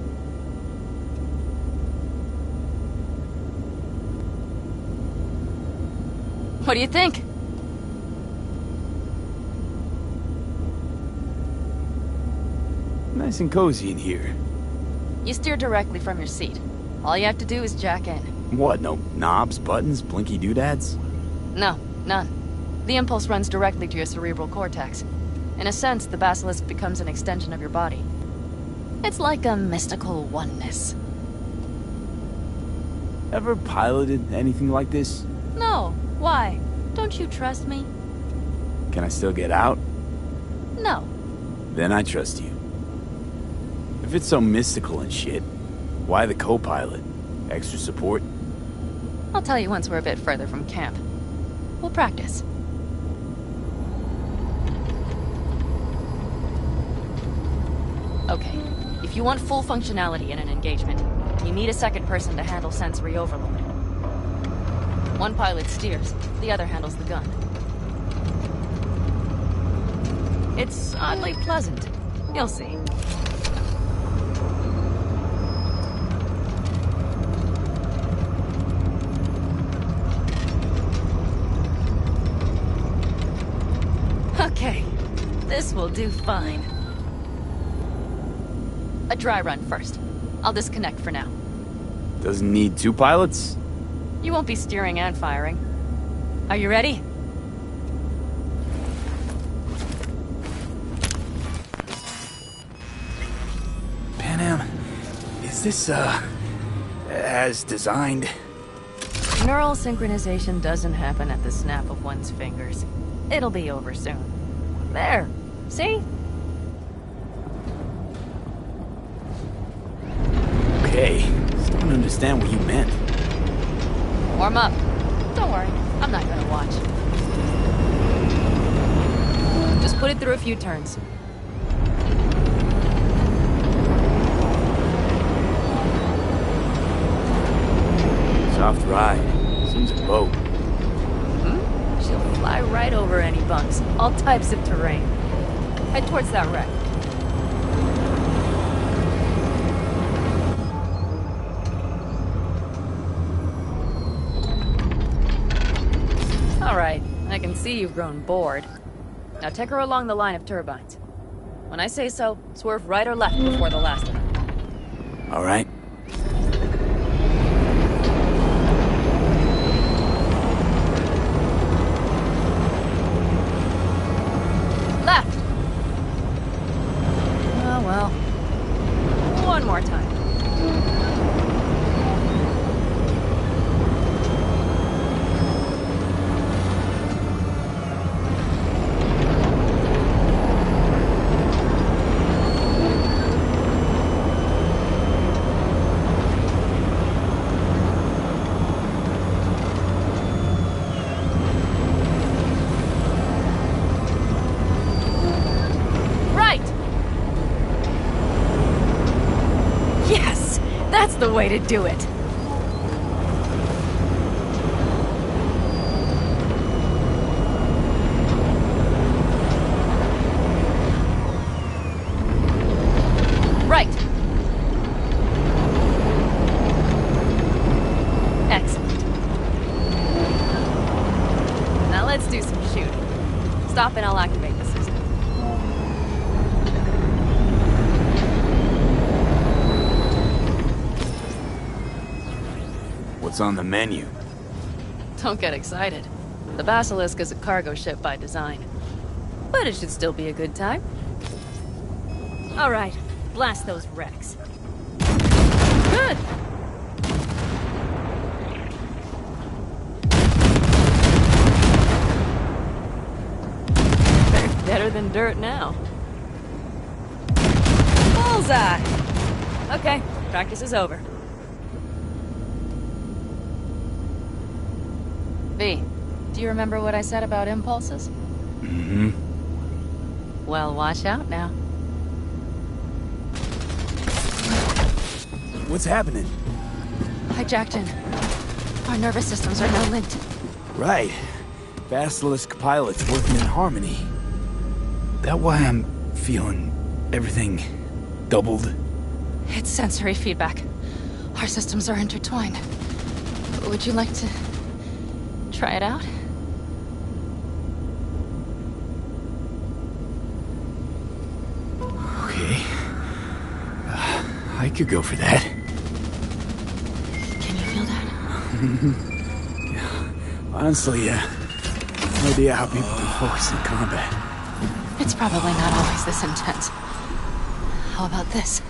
What do you think? Nice and cozy in here. You steer directly from your seat. All you have to do is jack in. What, no knobs, buttons, blinky doodads? No, none. The impulse runs directly to your cerebral cortex. In a sense, the basilisk becomes an extension of your body. It's like a mystical oneness. Ever piloted anything like this? No. Why? Don't you trust me? Can I still get out? No. Then I trust you. If it's so mystical and shit, why the co-pilot? Extra support? I'll tell you once we're a bit further from camp. We'll practice. Okay, if you want full functionality in an engagement, you need a second person to handle sensory overload. One pilot steers, the other handles the gun. It's oddly pleasant. You'll see. Okay, this will do fine. A dry run first. I'll disconnect for now. Doesn't need two pilots? You won't be steering and firing. Are you ready? Pan Am, is this, as designed? Neural synchronization doesn't happen at the snap of one's fingers. It'll be over soon. There. See? Okay, still don't understand what you meant. Warm up. Don't worry, I'm not gonna watch. Just put it through a few turns. Soft ride. Seems a boat. She'll fly right over any bumps, all types of terrain. Head towards that wreck. All right, I can see you've grown bored. Now take her along the line of turbines. When I say so, swerve right or left before the last of them. All right. way to do it. Right. Excellent. Now let's do some shooting. Stop and I'll activate the system. What's on the menu? Don't get excited. The Basilisk is a cargo ship by design. But it should still be a good time. All right, blast those wrecks. Good! They're better than dirt now. Bullseye! Okay, practice is over. V, do you remember what I said about impulses? Mm-hmm. Well, watch out now. What's happening? Hijacked in. Our nervous systems are now linked. Right. Basilisk pilots working in harmony. That why I'm feeling everything doubled? It's sensory feedback. Our systems are intertwined. Would you like to try it out? Okay. I could go for that. Can you feel that? Yeah. Honestly, no idea how people can focus in combat. It's probably not always this intense. How about this?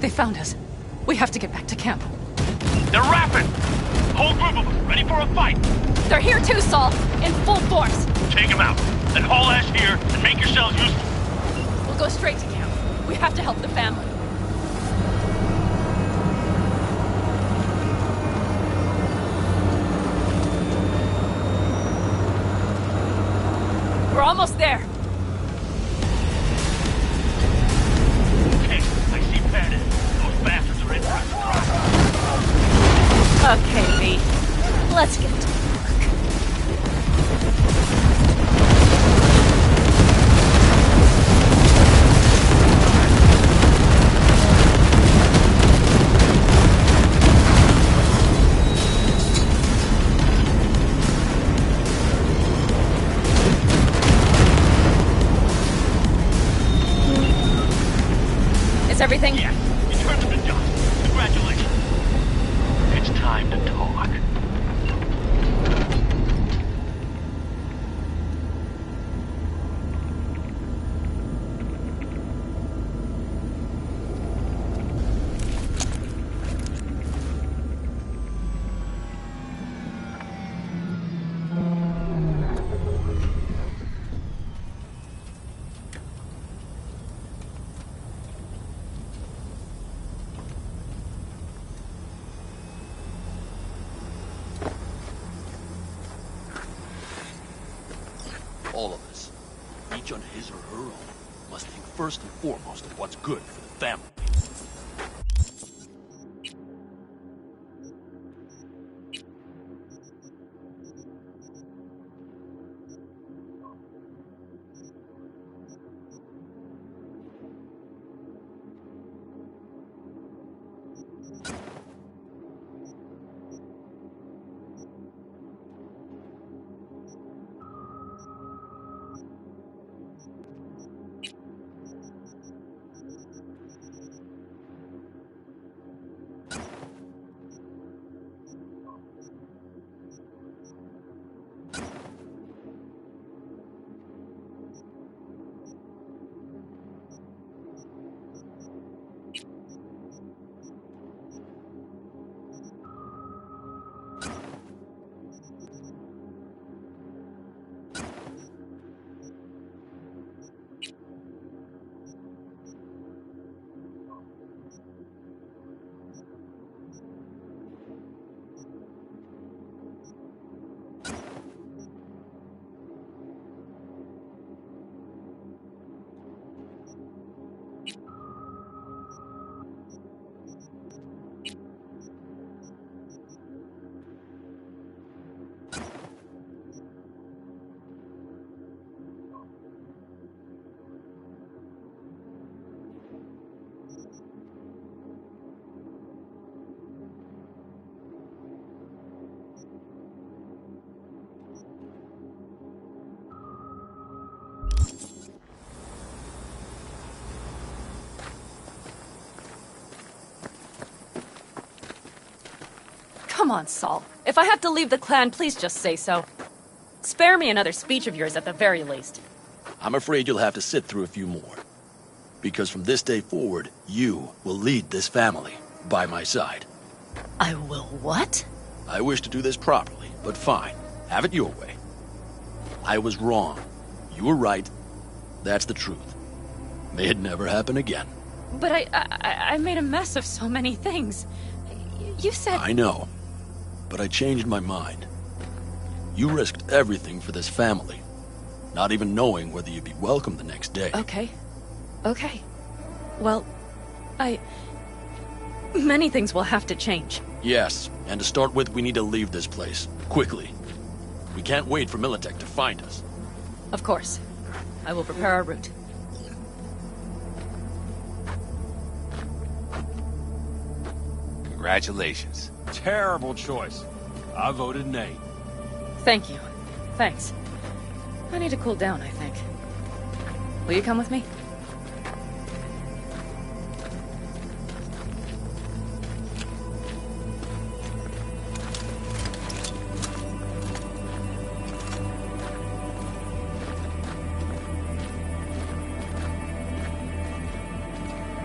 They found us. We have to get back to camp. They're rapping! Whole group of them, ready for a fight! They're here too, Saul! In full force! Take them out, then haul ass here and make yourselves useful. We'll go straight to camp. We have to help the family. We're almost there. Okay, I see Patton. Those bastards are in for a surprise. Okay, V. Let's get to work. Is everything? Yes, you turned them to dust. Congratulations. It's time to talk. All of us, each on his or her own, must think first and foremost of what's good for the family. Come on, Saul. If I have to leave the clan, please just say so. Spare me another speech of yours at the very least. I'm afraid you'll have to sit through a few more. Because from this day forward, you will lead this family by my side. I will what? I wish to do this properly, but fine. Have it your way. I was wrong. You were right. That's the truth. May it never happen again. But I made a mess of so many things. You said... I know. But I changed my mind. You risked everything for this family. Not even knowing whether you'd be welcome the next day. Okay. Okay. Well, many things will have to change. Yes, and to start with, we need to leave this place. Quickly. We can't wait for Militech to find us. Of course. I will prepare our route. Congratulations. Terrible choice. I voted nay. Thank you. Thanks. I need to cool down, I think. Will you come with me?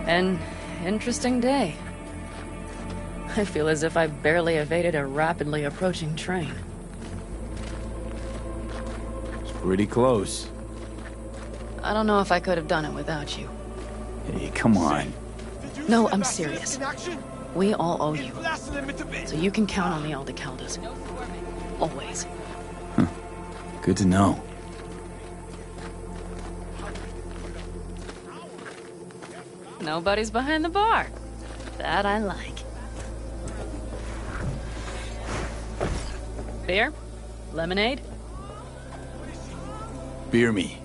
An interesting day. I feel as if I barely evaded a rapidly approaching train. It's pretty close. I don't know if I could have done it without you. Hey, come on. No, I'm serious. We all owe you. So you can count on the Aldecaldas. Always. Good to know. Nobody's behind the bar. That I like. Beer? Lemonade? Beer me.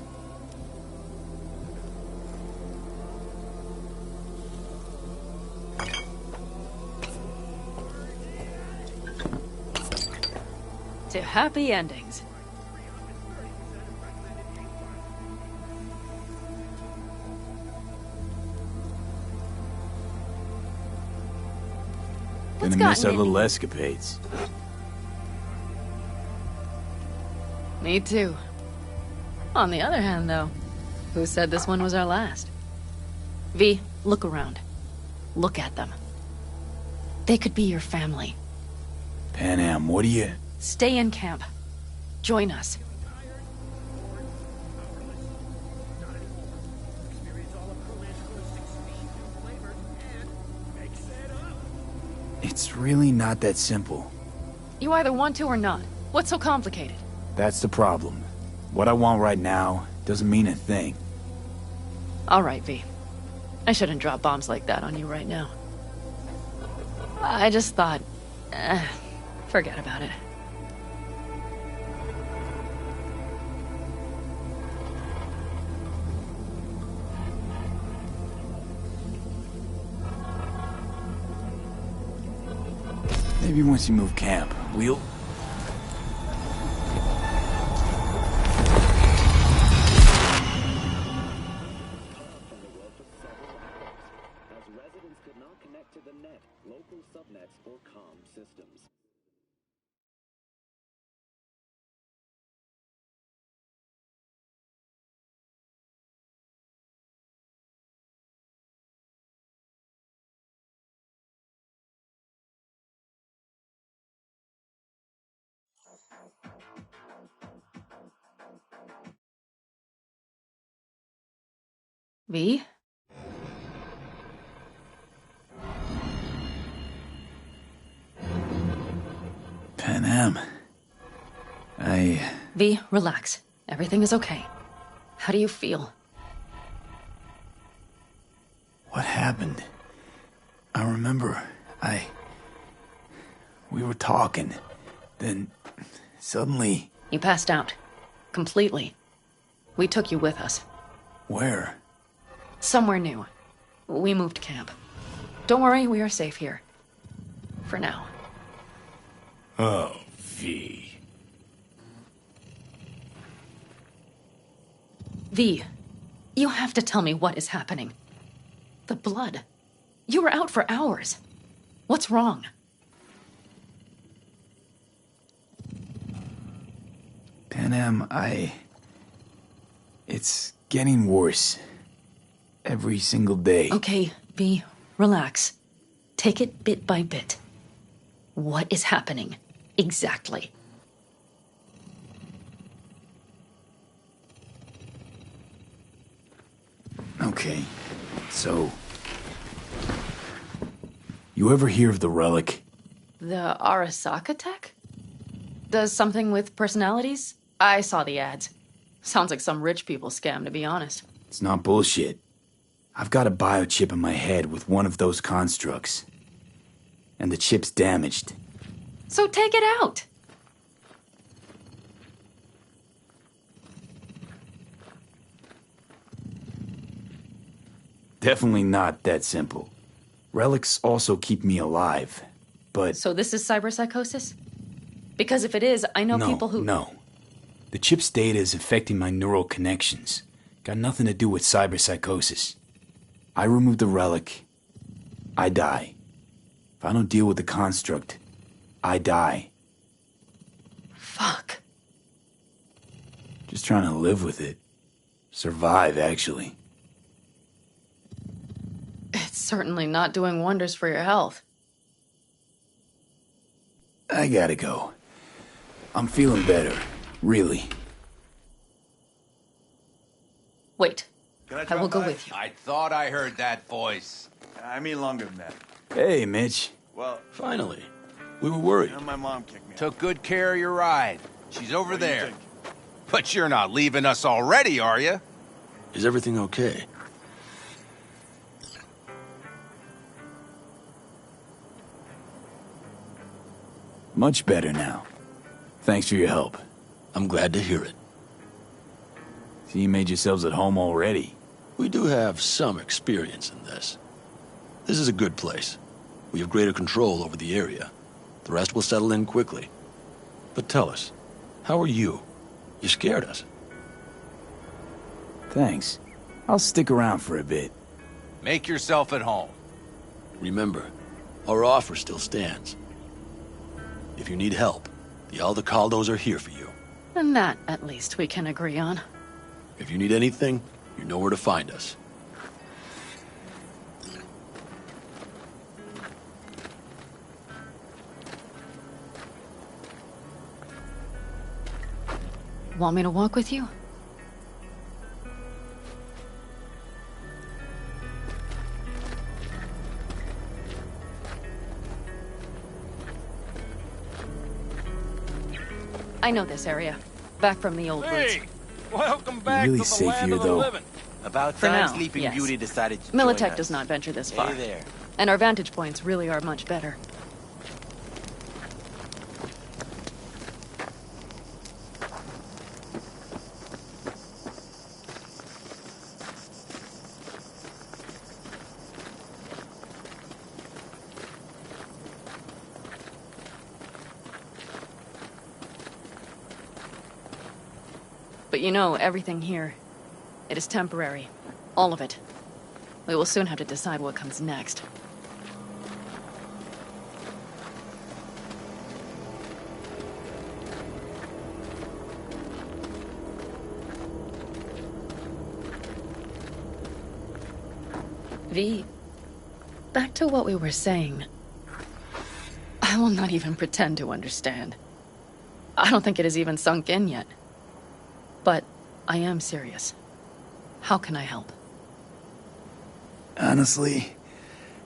To happy endings. Gonna miss our little escapades. Me too. On the other hand, though, who said this one was our last? V, look around. Look at them. They could be your family. Panam, what do you... Stay in camp. Join us. It's really not that simple. You either want to or not. What's so complicated? That's the problem. What I want right now doesn't mean a thing. All right, V. I shouldn't drop bombs like that on you right now. I just thought... forget about it. Maybe once you move camp, we'll... As residents could not connect to the net, local subnets, or comm systems. V? Panam. V, relax. Everything is okay. How do you feel? What happened? I remember, we were talking. Then, suddenly... You passed out. Completely. We took you with us. Where? Somewhere new. We moved camp. Don't worry, we are safe here. For now. Oh, V. V, you have to tell me what is happening. The blood. You were out for hours. What's wrong? Panam, it's getting worse. Every single day. Okay, V, relax. Take it bit by bit. What is happening? Exactly. Okay, so... You ever hear of the relic? The Arasaka tech? Does something with personalities? I saw the ads. Sounds like some rich people scam, to be honest. It's not bullshit. I've got a biochip in my head with one of those constructs. And the chip's damaged. So take it out! Definitely not that simple. Relics also keep me alive, but... So this is cyberpsychosis? Because if it is, I know people who... No. The chip's data is affecting my neural connections. Got nothing to do with cyberpsychosis. I remove the relic, I die. If I don't deal with the construct, I die. Fuck. Just trying to live with it. Survive, actually. It's certainly not doing wonders for your health. I gotta go. I'm feeling better, really. Wait. I will go with you. I thought I heard that voice. I mean longer than that. Hey, Mitch. Well, finally. We were worried. My mom kicked me out. Took good care of your ride. She's over What do you there. think? But you're not leaving us already, are you? Is everything okay? Much better now. Thanks for your help. I'm glad to hear it. So you made yourselves at home already? We do have some experience in this. This is a good place. We have greater control over the area. The rest will settle in quickly. But tell us, how are you? You scared us. Thanks. I'll stick around for a bit. Make yourself at home. Remember, our offer still stands. If you need help, the Aldecaldos are here for you. And that, at least, we can agree on. If you need anything, you know where to find us. Want me to walk with you? I know this area. Back from the old roots. Hey! Welcome back Really to the safe land here, of the though. living. About For time now, Sleeping yes. Beauty decided to join Militech us. does not venture this Hey far. there. And our vantage points really are much better. But you know, everything here, it is temporary. All of it. We will soon have to decide what comes next. V, back to what we were saying. I will not even pretend to understand. I don't think it has even sunk in yet. But I am serious. How can I help? Honestly,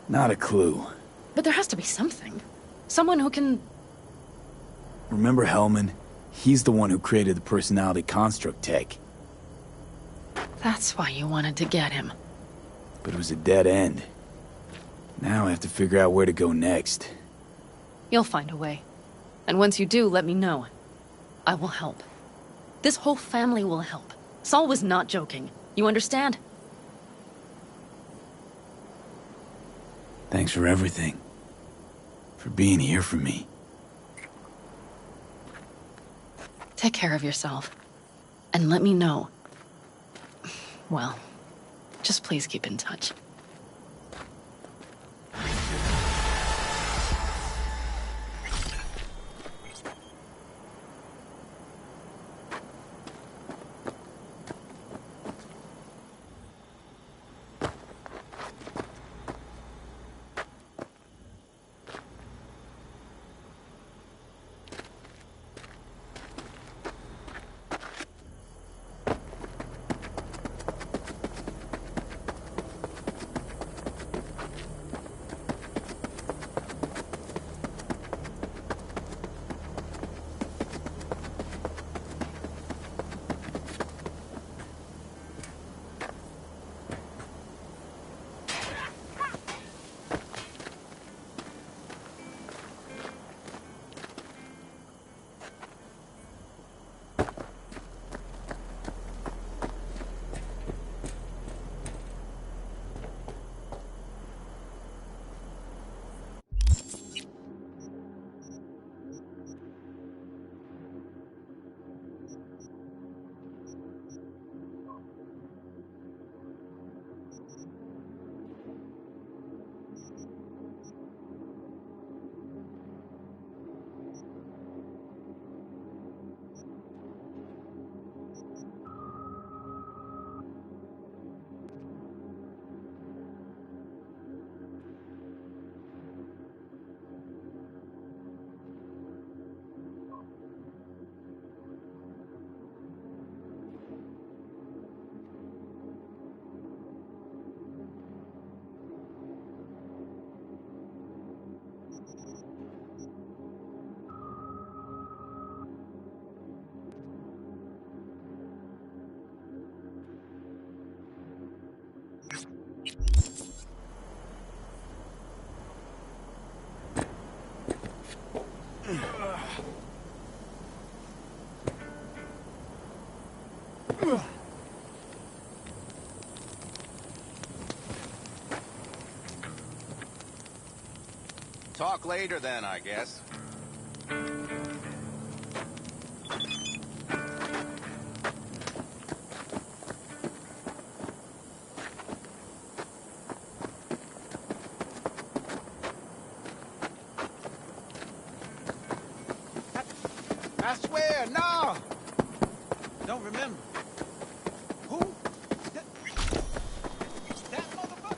not a clue. But there has to be something. Someone who can... Remember Hellman? He's the one who created the personality construct tech. That's why you wanted to get him. But it was a dead end. Now I have to figure out where to go next. You'll find a way. And once you do, let me know. I will help. This whole family will help. Saul was not joking. You understand? Thanks for everything. For being here for me. Take care of yourself. And let me know. Well, just please keep in touch. Talk later then, I guess. I swear, no! Don't remember. Who? That motherfucker!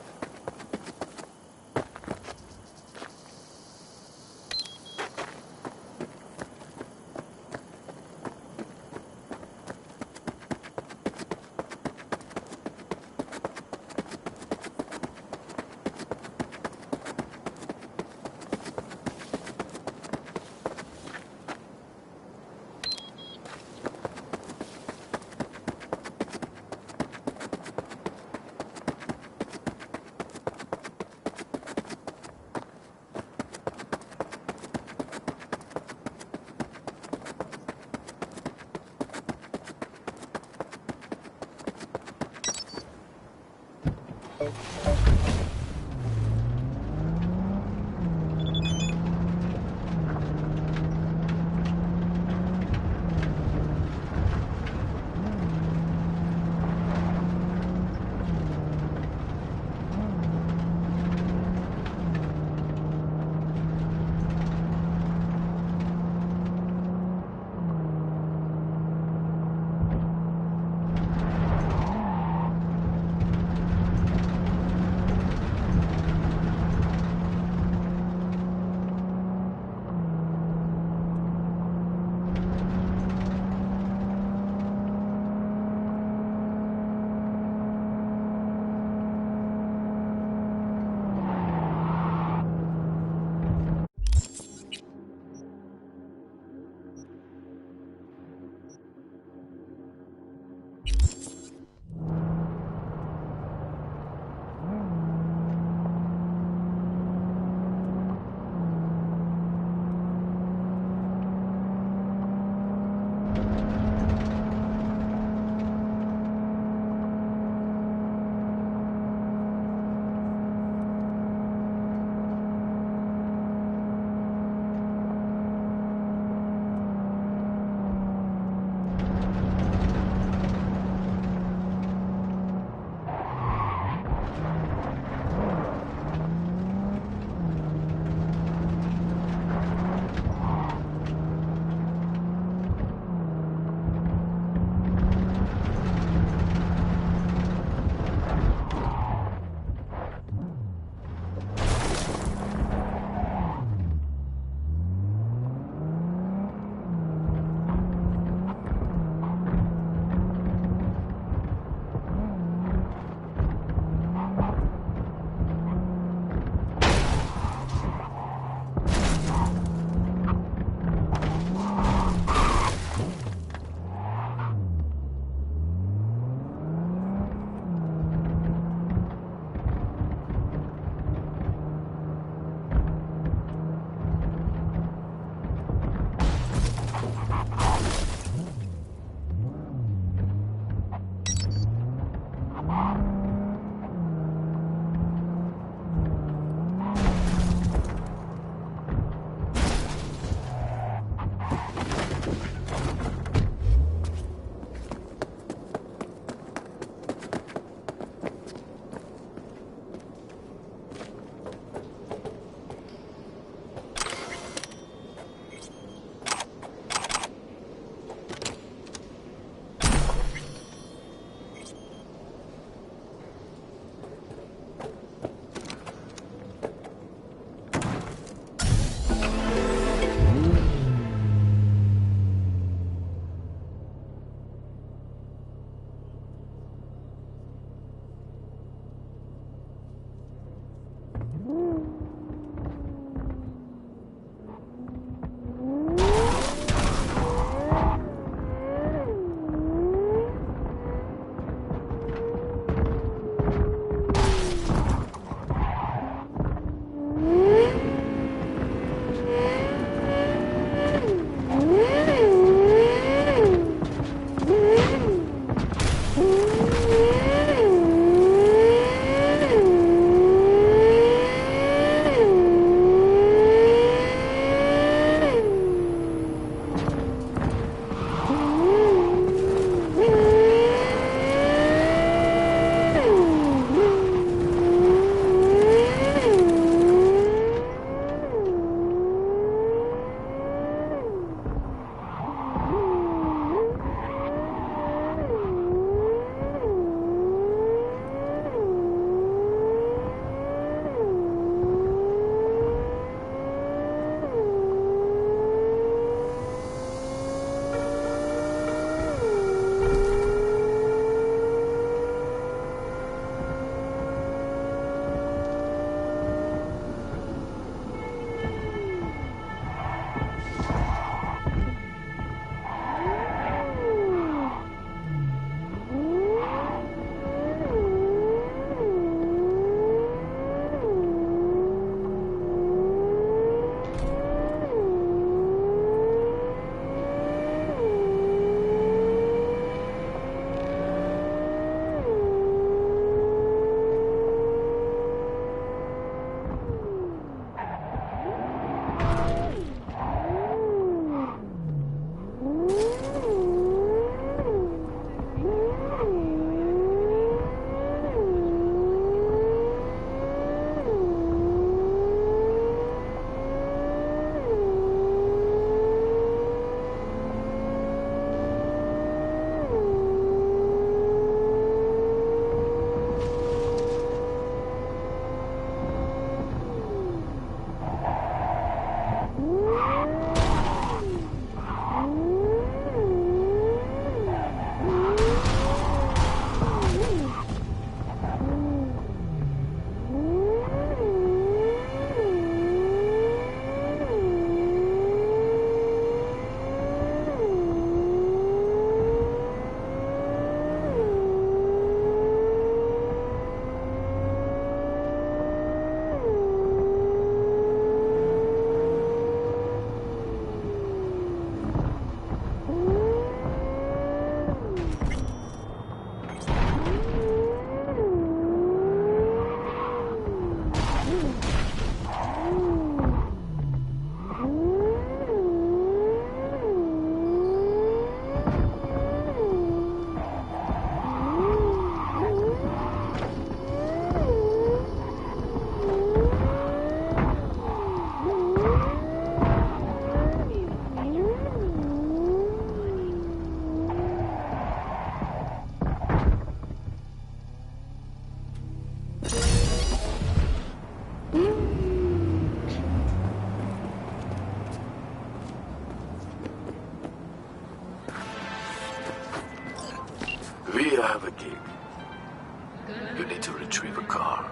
You need to retrieve a car.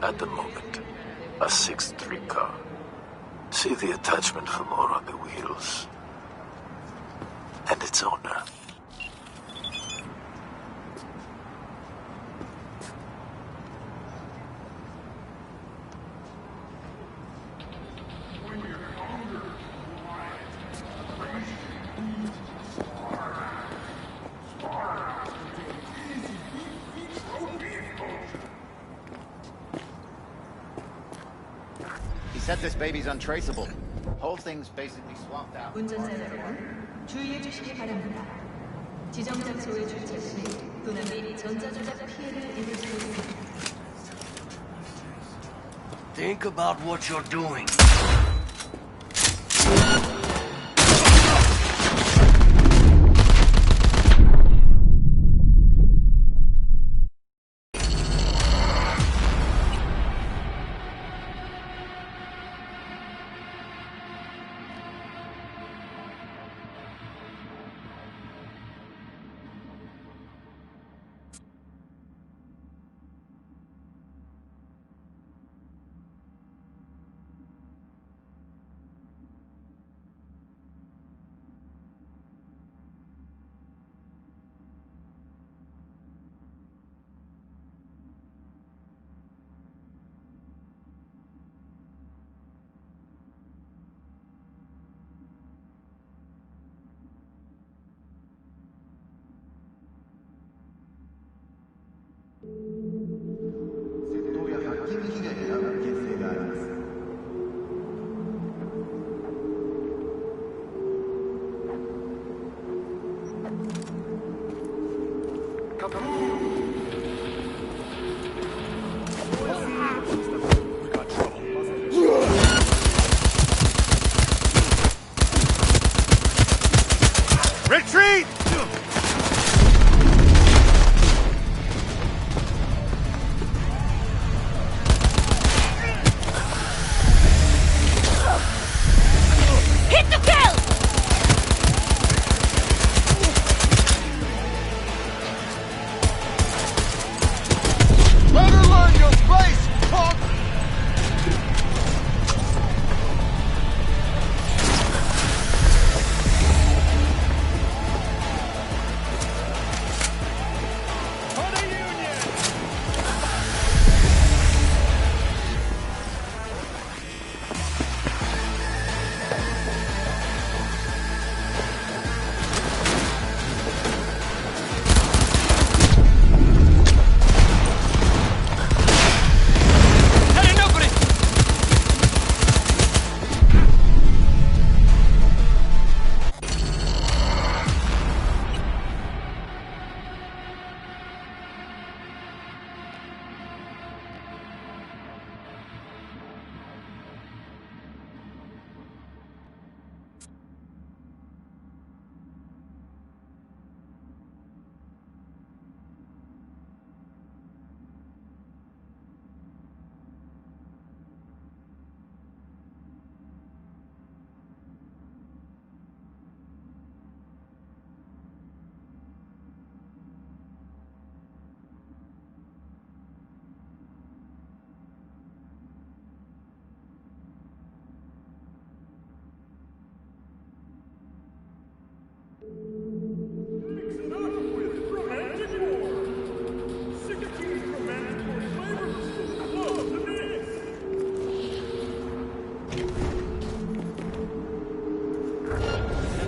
At the moment, a 6'3" car. See the attachment for more on the wheels. And its owner. He said this baby's untraceable. Whole thing's basically swapped out. 운전자 여러분, 주의해 주시기 바랍니다. 지정 장소에 주차 시 또는 미리 전자조작 피해를 입을 수 있습니다. Think about what you're doing. Retreat! Hit the kill! Better learn your place, punk!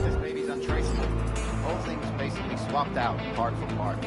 This baby's untraceable. Whole thing's basically swapped out, part for part.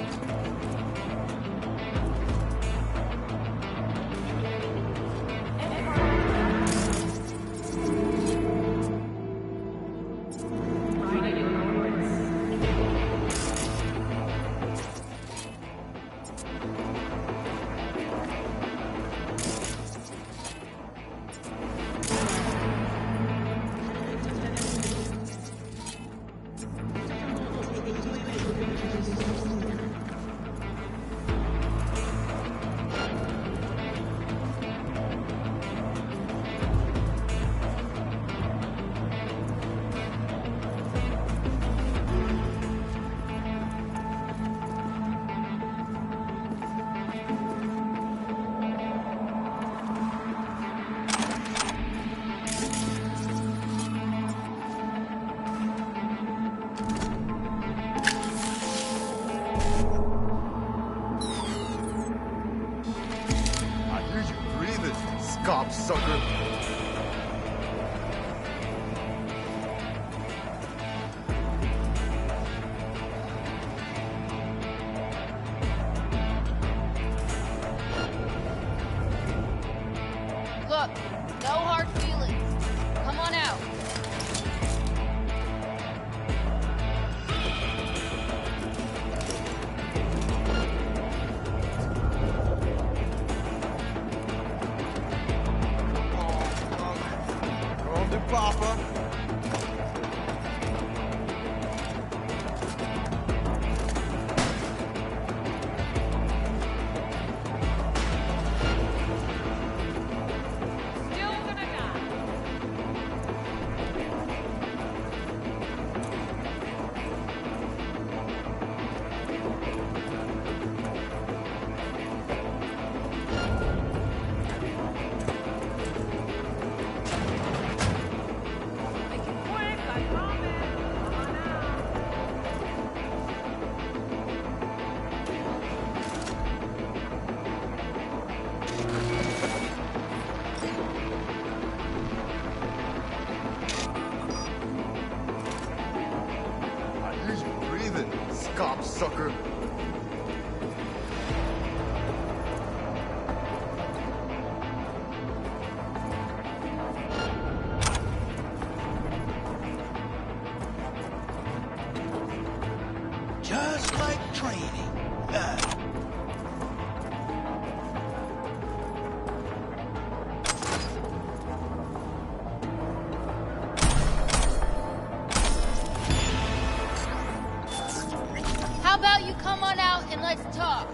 scum sucker. Look, no hard feelings. Come on out. Papa. Sucker. Just like training. How about you come on out and let's talk?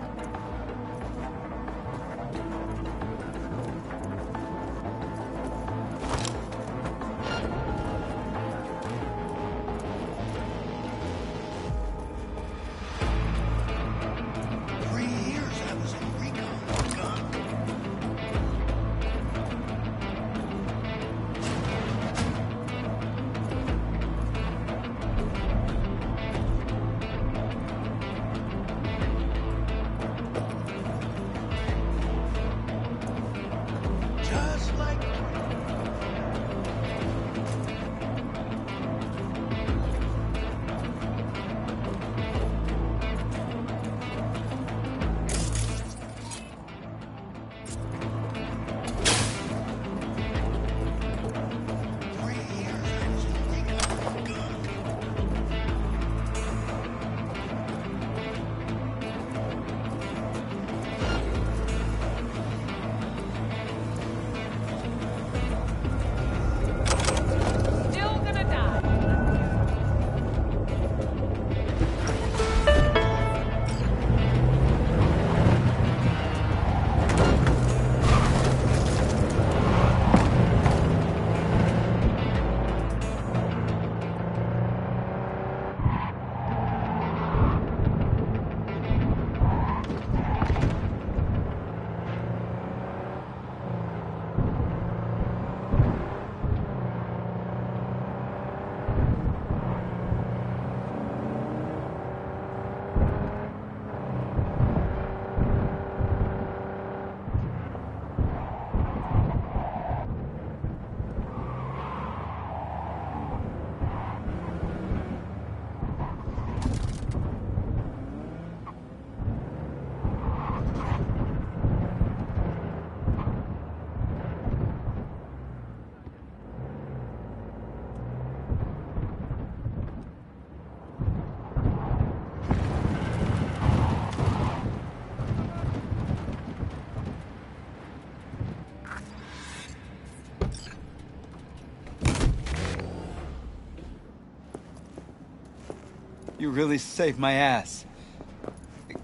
You really saved my ass.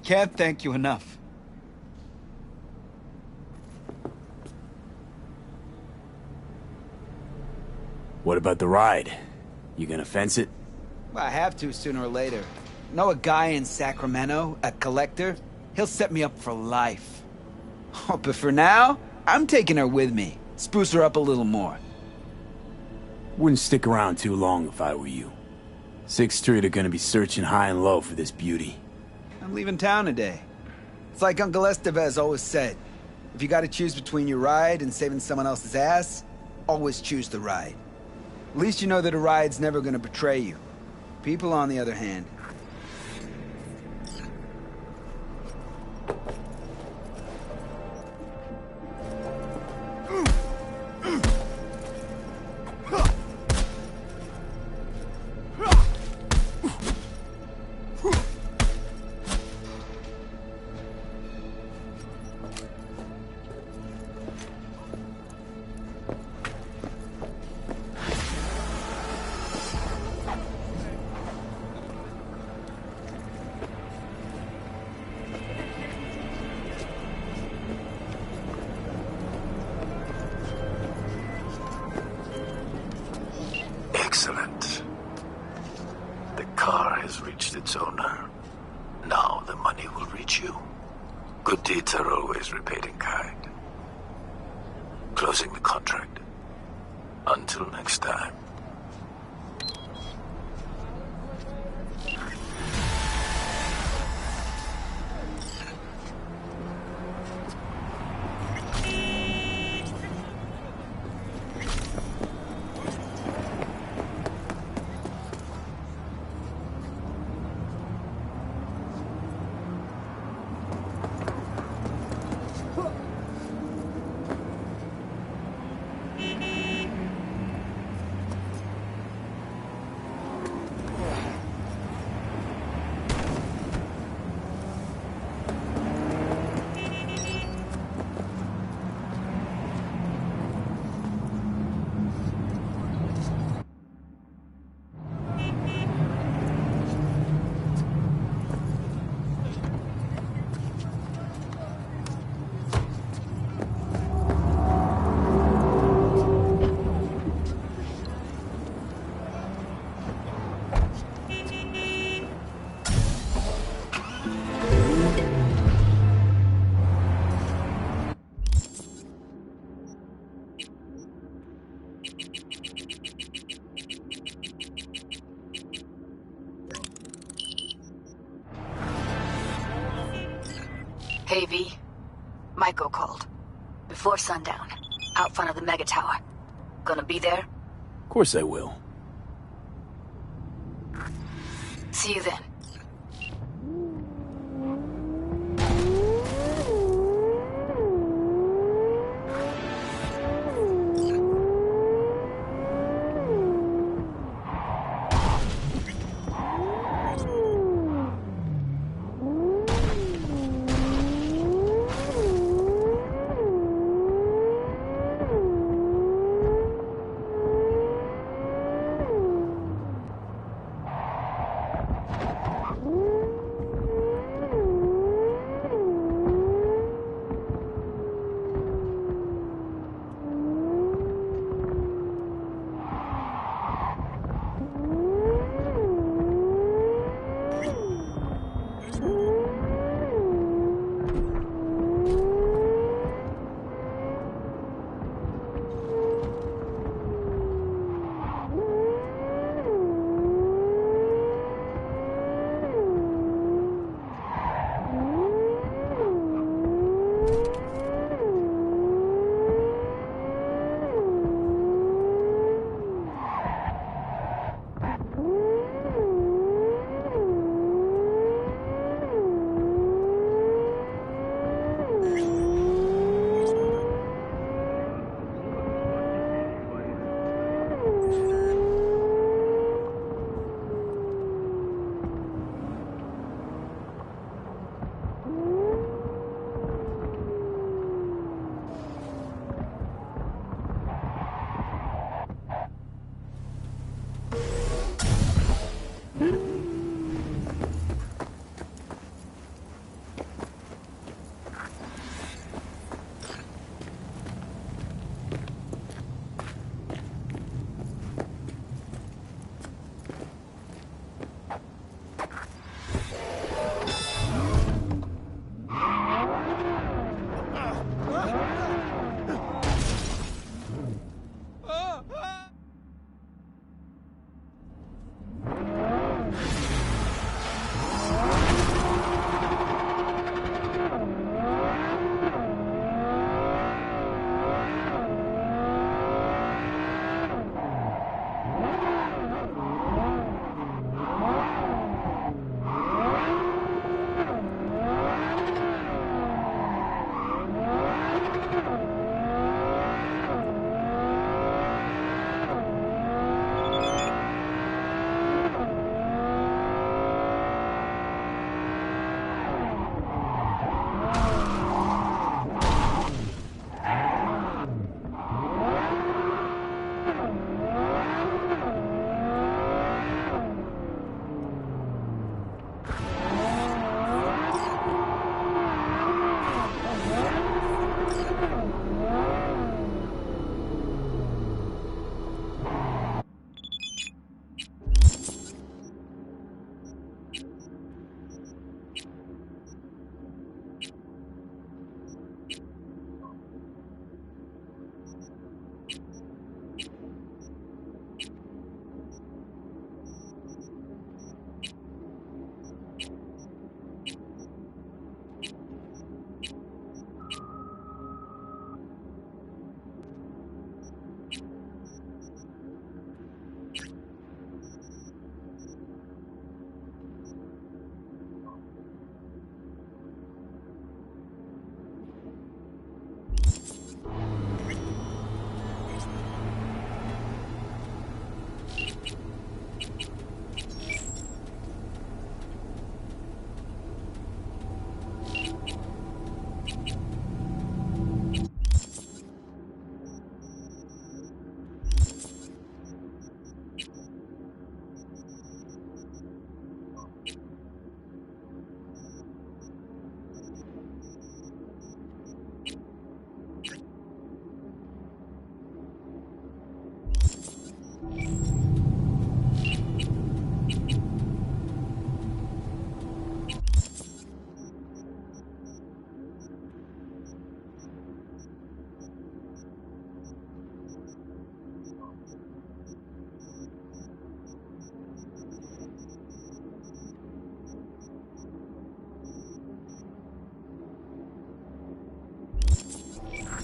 Can't thank you enough. What about the ride? You gonna fence it? I have to sooner or later. Know a guy in Sacramento, a collector? He'll set me up for life. Oh, but for now, I'm taking her with me. Spruce her up a little more. Wouldn't stick around too long if I were you. 6th Street are gonna be searching high and low for this beauty. I'm leaving town today. It's like Uncle Estevez always said. If you gotta choose between your ride and saving someone else's ass, always choose the ride. At least you know that a ride's never gonna betray you. People, on the other hand, Excellent. The car has reached its owner. Now the money will reach you. Good deeds are always repaid in kind. Closing the contract. Until next time. Hey, V. Maiko called. Before sundown. Out front of the Mega Tower. Gonna be there? Of course I will. See you then.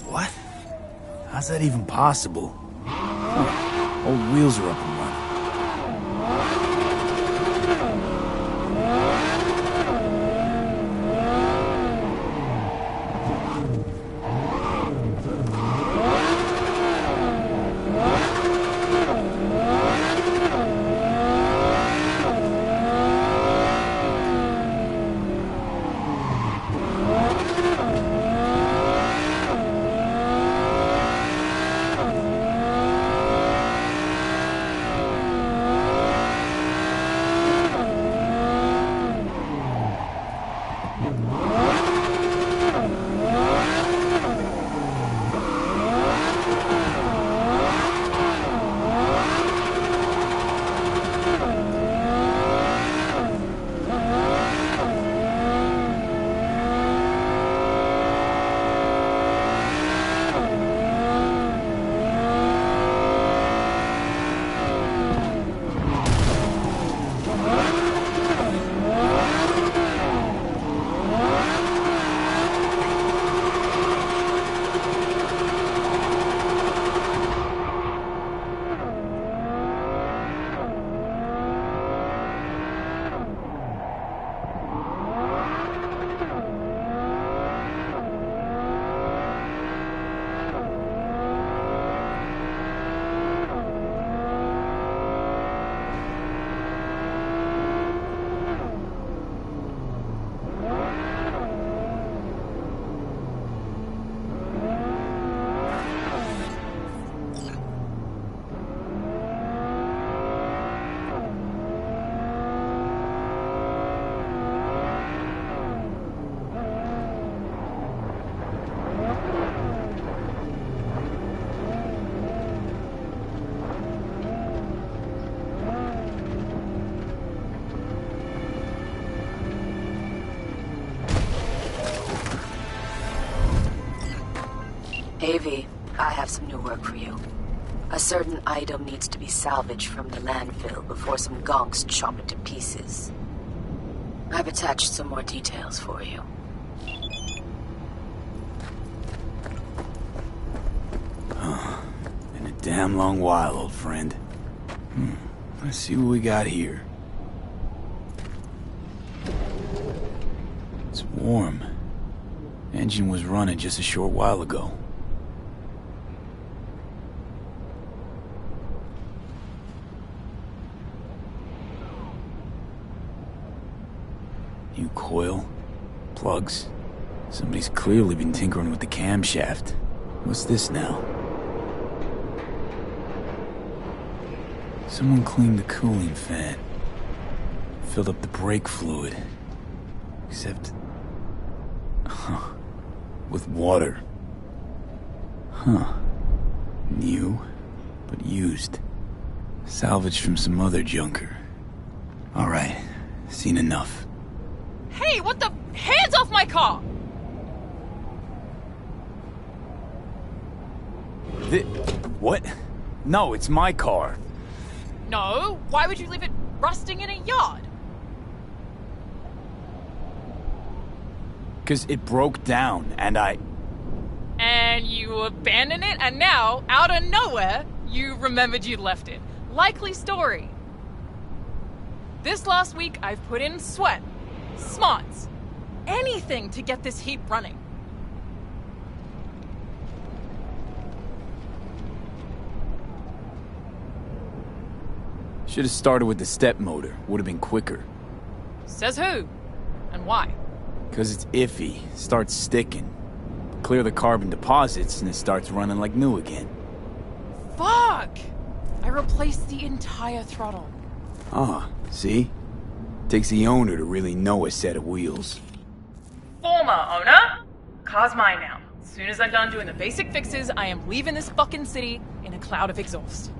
What? How's that even possible? Huh. Old wheels are up and running. Avi, I have some new work for you. A certain item needs to be salvaged from the landfill before some gonks chop it to pieces. I've attached some more details for you. Been a damn long while, old friend. Let's see what we got here. It's warm. Engine was running just a short while ago. New coil, plugs. Somebody's clearly been tinkering with the camshaft. What's this now? Someone cleaned the cooling fan. Filled up the brake fluid. Except... with water. New, but used. Salvaged from some other junker. Alright, seen enough. Hey, what the? Hands off my car! What? No, it's my car. No, why would you leave it rusting in a yard? 'Cause it broke down, and And you abandoned it, and now, out of nowhere, you remembered you'd left it. Likely story. This last week, I've put in sweat, smarts, anything to get this heap running. Should have started with the step motor. Would have been quicker. Says who? And why? 'Cause it's iffy. Starts sticking. Clear the carbon deposits and it starts running like new again. Fuck! I replaced the entire throttle. See? Takes the owner to really know a set of wheels. Former owner? Car's mine now. As soon as I'm done doing the basic fixes, I am leaving this fucking city in a cloud of exhaust.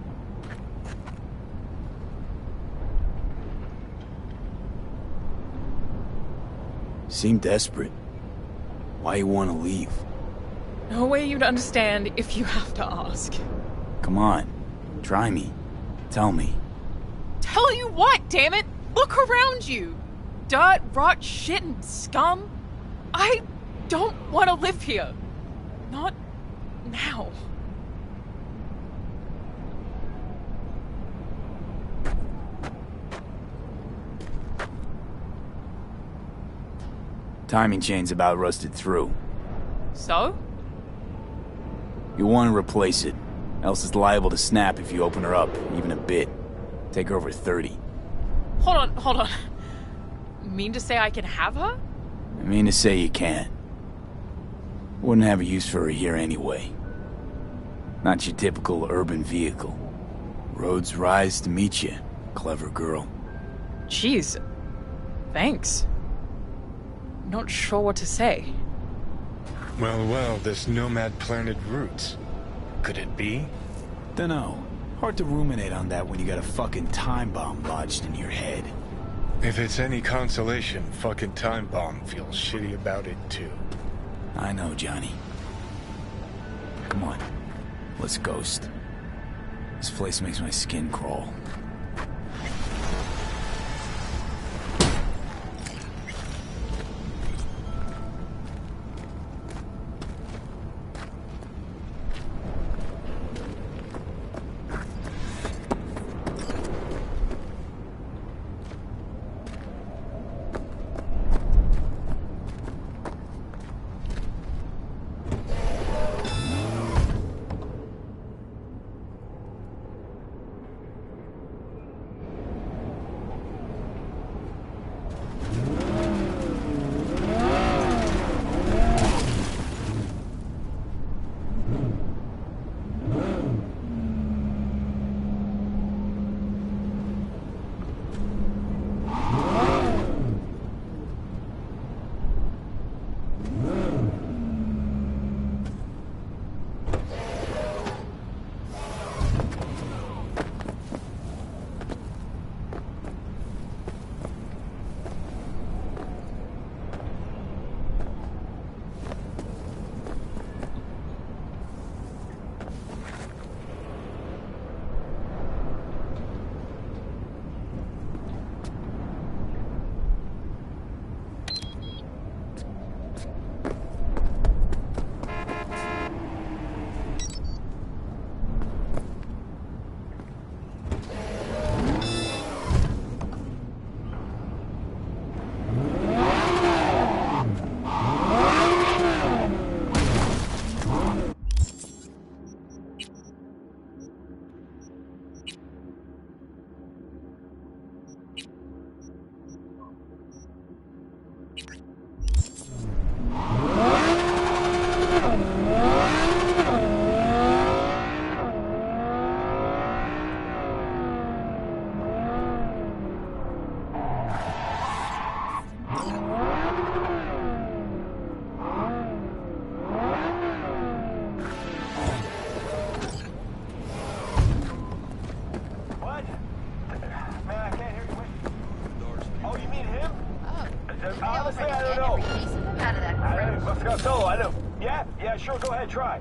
Seem desperate. Why you want to leave? No way you'd understand if you have to ask. Come on. Try me. Tell me. Tell you what, damn it! Look around you! Dirt, rot, shit, and scum. I don't want to live here. Not now? Timing chain's about rusted through. So? You want to replace it, else it's liable to snap if you open her up, even a bit. Take her over 30. Hold on. Mean to say I can have her? I mean to say you can't. Wouldn't have a use for her here anyway. Not your typical urban vehicle. Roads rise to meet you, clever girl. Jeez. Thanks. Not sure what to say. Well, this nomad planet roots. Could it be? Dunno. Hard to ruminate on that when you got a fucking time bomb lodged in your head. If it's any consolation, fucking time bomb feels shitty about it too. I know, Johnny. Come on. Let's ghost. This place makes my skin crawl. Sure, go ahead, try.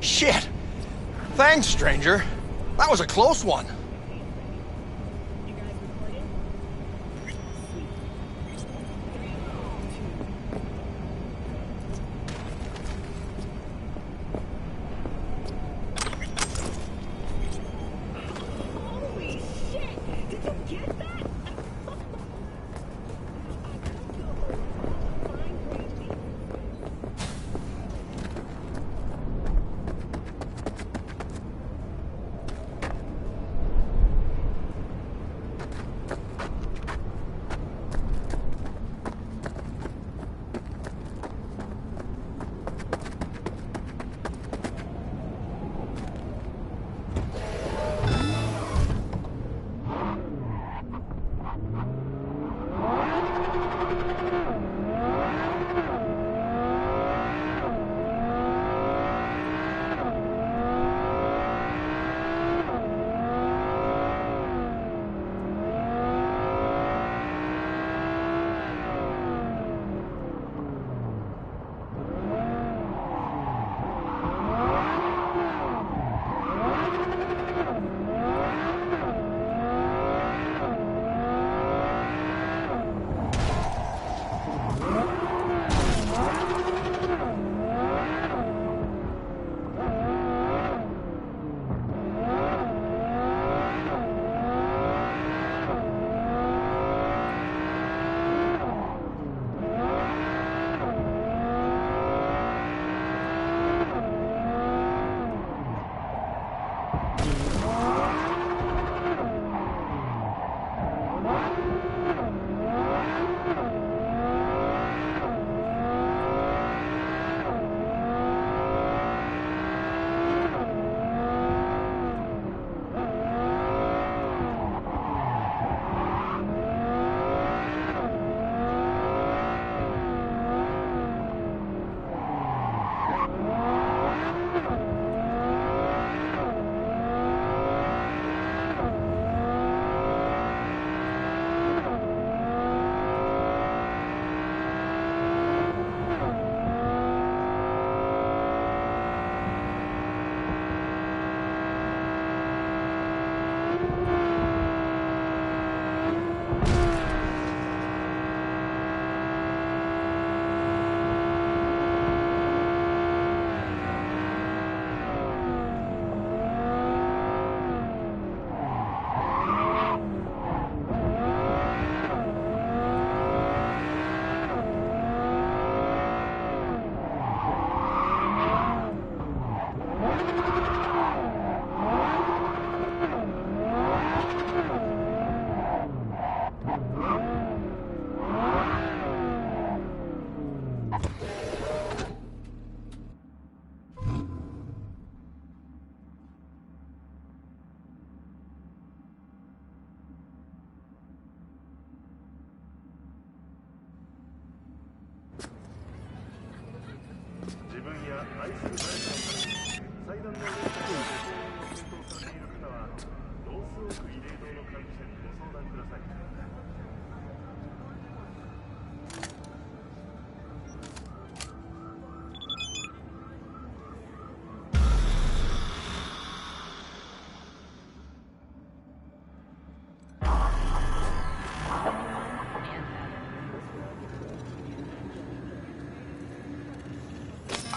Shit! Thanks, stranger. That was a close one.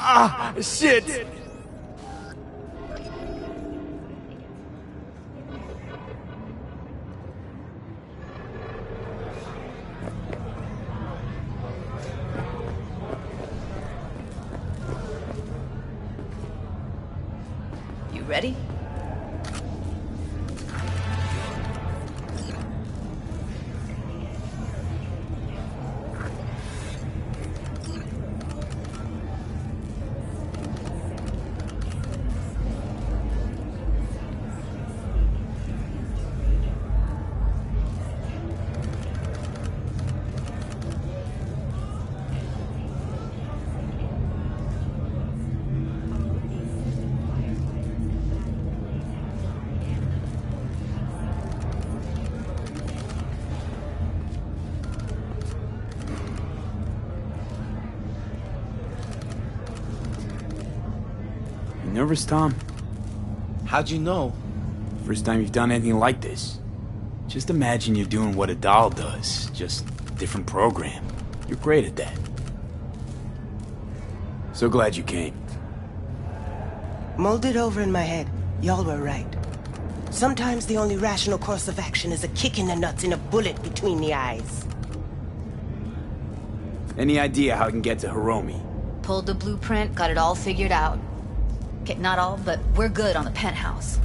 Ah, shit! You ready? nervous, Tom? How'd you know? First time you've done anything like this. Just imagine you're doing what a doll does, just different program. You're great at that. So glad you came. Mulled it over in my head. Y'all were right. Sometimes the only rational course of action is a kick in the nuts and a bullet between the eyes. Any idea how I can get to Hiromi? Pulled the blueprint, got it all figured out. Okay, not all, but we're good on the penthouse.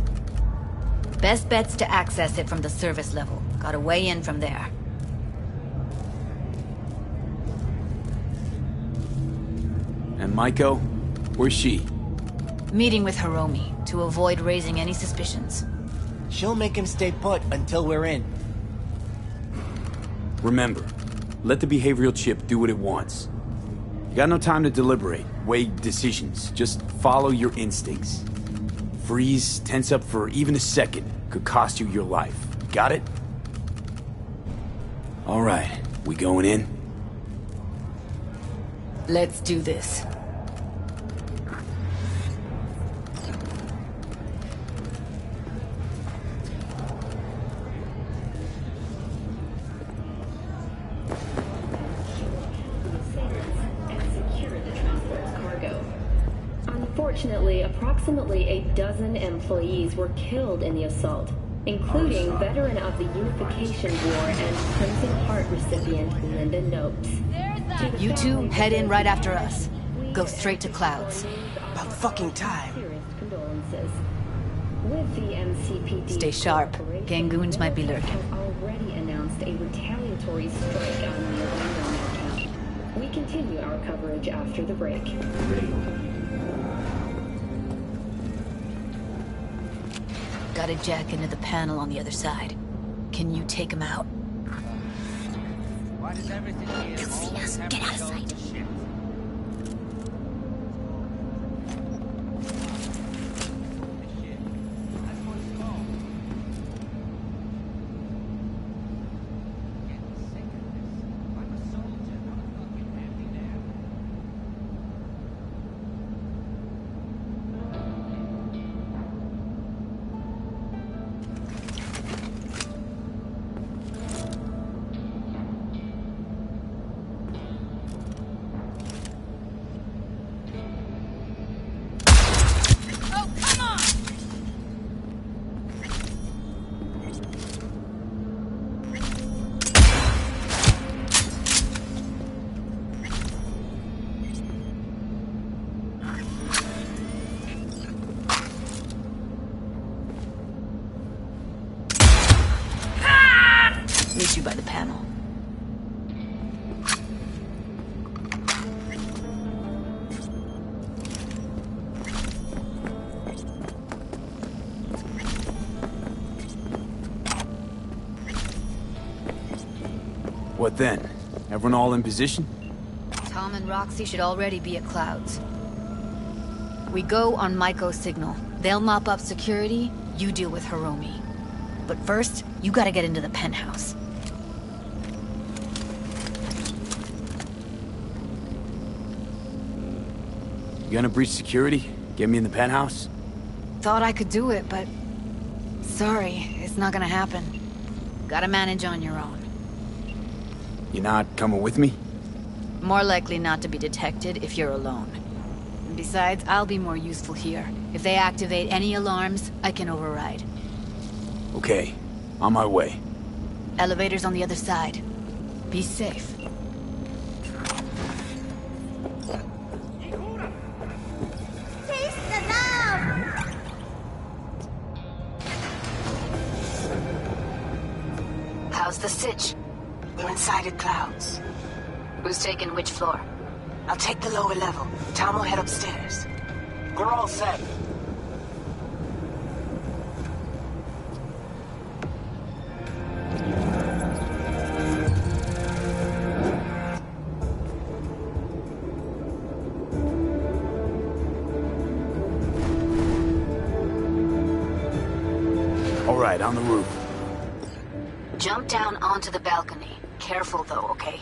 Best bet's to access it from the service level. Got a way in from there. And Maiko? Where's she? Meeting with Hiromi to avoid raising any suspicions. She'll make him stay put until we're in. Remember, let the behavioral chip do what it wants. You got no time to deliberate, weigh decisions. Just follow your instincts. Freeze, tense up for even a second could cost you your life. Got it? All right, we going in? Let's do this. Unfortunately, approximately a dozen employees were killed in the assault, including veteran of the Unification War and Crimson Heart recipient Linda Nopes. You two head in right after us. Go straight to Clouds. About fucking time. Condolences. With the MCPD, Stay sharp. Gangoons might be lurking. has already announced a retaliatory strike on nearby Nomad Camp. We continue our coverage after the break. Got a jack into the panel on the other side. Can you take him out? They'll see us. Get out of sight. Meet you by the panel. What then? Everyone all in position? Tom and Roxy should already be at Clouds. We go on Maiko's signal. They'll mop up security, you deal with Hiromi. But first, you gotta get into the penthouse. You gonna breach security? Get me in the penthouse? Thought I could do it, but... Sorry, it's not gonna happen. Gotta manage on your own. You not coming with me? More likely not to be detected if you're alone. And besides, I'll be more useful here. If they activate any alarms, I can override. Okay, on my way. Elevator's on the other side. Be safe. How's the sitch? We're inside at Clouds. Who's taking which floor? I'll take the lower level. Tom will head upstairs. We're all set. All right, on the roof. Jump down onto the balcony. Careful though, okay?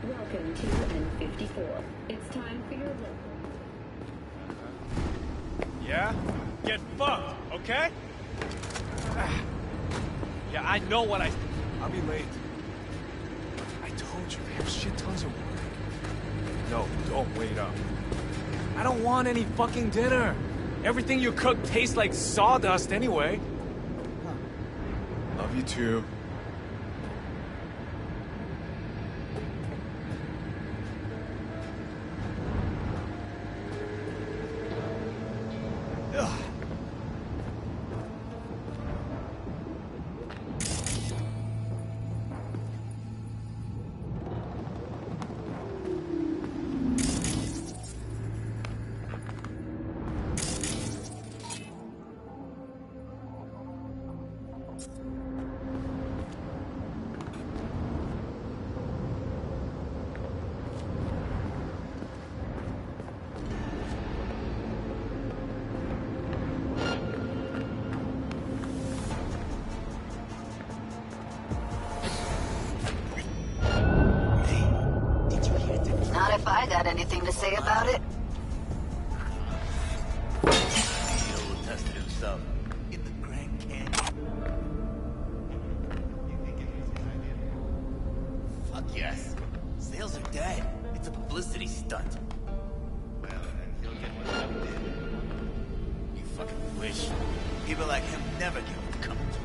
Welcome to N54. It's time for your local. Yeah? Get fucked, okay? Yeah, I know what I'll be late. I told you, we have shit tons of work. No, don't wait up. I don't want any fucking dinner. Everything you cook tastes like sawdust anyway. Love you too. Not if I got anything to say about it. Neil tested himself in the Grand Canyon. You think it was his idea? Fuck yes. Sales are dead. It's a publicity stunt. Well, then he'll get what he did. You fucking wish. People like him never get what's coming to him.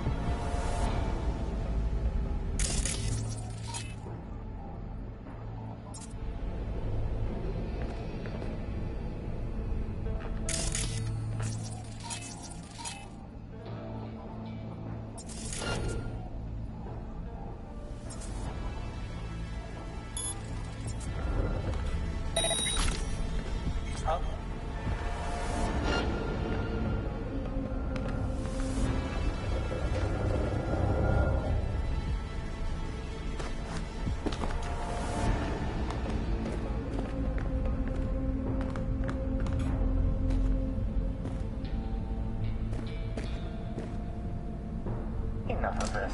Enough of this.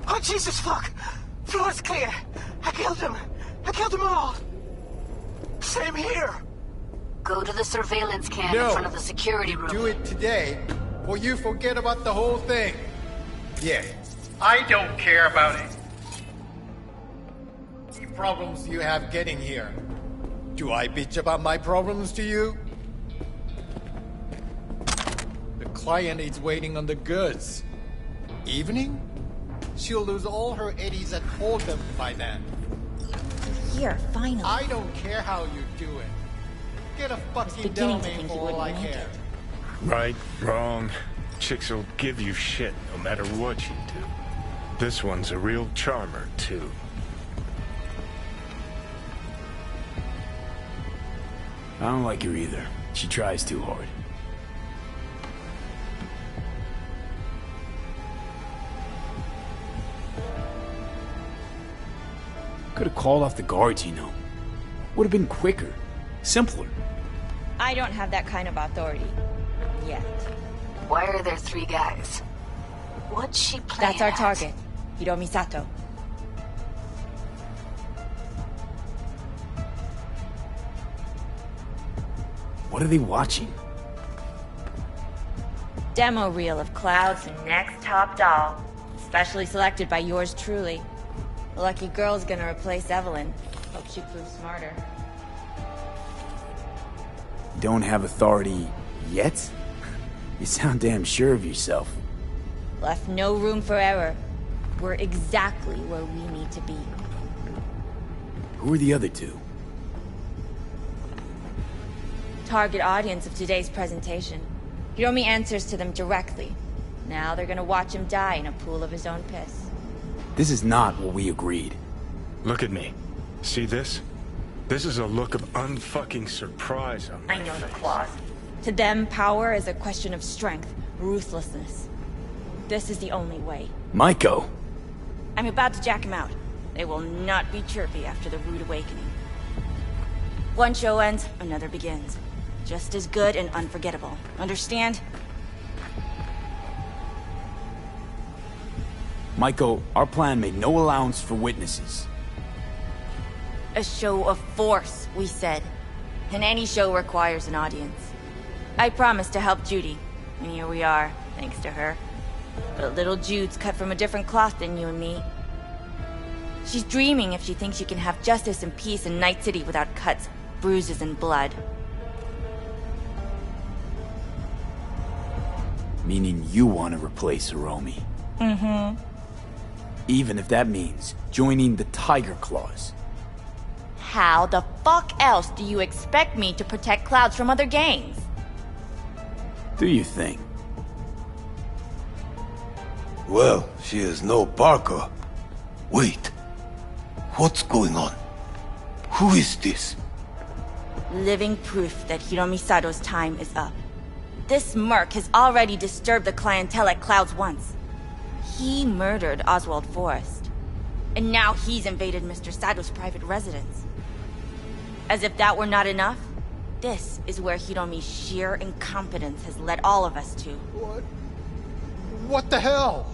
Oh, Jesus, fuck! Floor's clear. I killed him. I killed them all. Same here. Go to the surveillance cam in front of the security room. Do it today, or you forget about the whole thing. Yeah, I don't care about it. The problems you have getting here. Do I bitch about my problems to you? The client is waiting on the goods. Evening? She'll lose all her eddies at Hold'em by then. Here, finally. I don't care how you do it. Get a fucking Delmain for all I care. Right, wrong. Chicks will give you shit no matter what you do. This one's a real charmer, too. I don't like her either. She tries too hard. Could have called off the guards, you know. Would have been quicker, simpler. I don't have that kind of authority. Yet. Why are there 3 guys? What's she playing That's our at? target. Hiromi Sato. What are they watching? Demo reel of Cloud's next top doll. Specially selected by yours truly. The lucky girl's gonna replace Evelyn. Hope she proves smarter. Don't have authority yet? You sound damn sure of yourself. Left no room for error. We're exactly where we need to be. Who are the other 2? Target audience of today's presentation. Hiromi answers to them directly. Now they're gonna watch him die in a pool of his own piss. This is not what we agreed. Look at me. See this? This is a look of unfucking surprise on my I know the face. claws. To them, power is a question of strength, ruthlessness. This is the only way. Maiko! I'm about to jack him out. They will not be chirpy after the rude awakening. One show ends, another begins. Just as good and unforgettable. Understand? Maiko, our plan made no allowance for witnesses. A show of force, we said. And any show requires an audience. I promised to help Judy, and here we are, thanks to her. But little Jude's cut from a different cloth than you and me. She's dreaming if she thinks she can have justice and peace in Night City without cuts, bruises, and blood. Meaning you want to replace Hiromi. Mm-hmm. Even if that means joining the Tiger Claws. How the fuck else do you expect me to protect Clouds from other gangs? Do you think? Well, she is no Parker. Wait. What's going on? Who is this? Living proof that Hiromi Sato's time is up. This merc has already disturbed the clientele at Clouds once. He murdered Oswald Forrest. And now he's invaded Mr. Sato's private residence. As if that were not enough, this is where Hiromi's sheer incompetence has led all of us to. What the hell?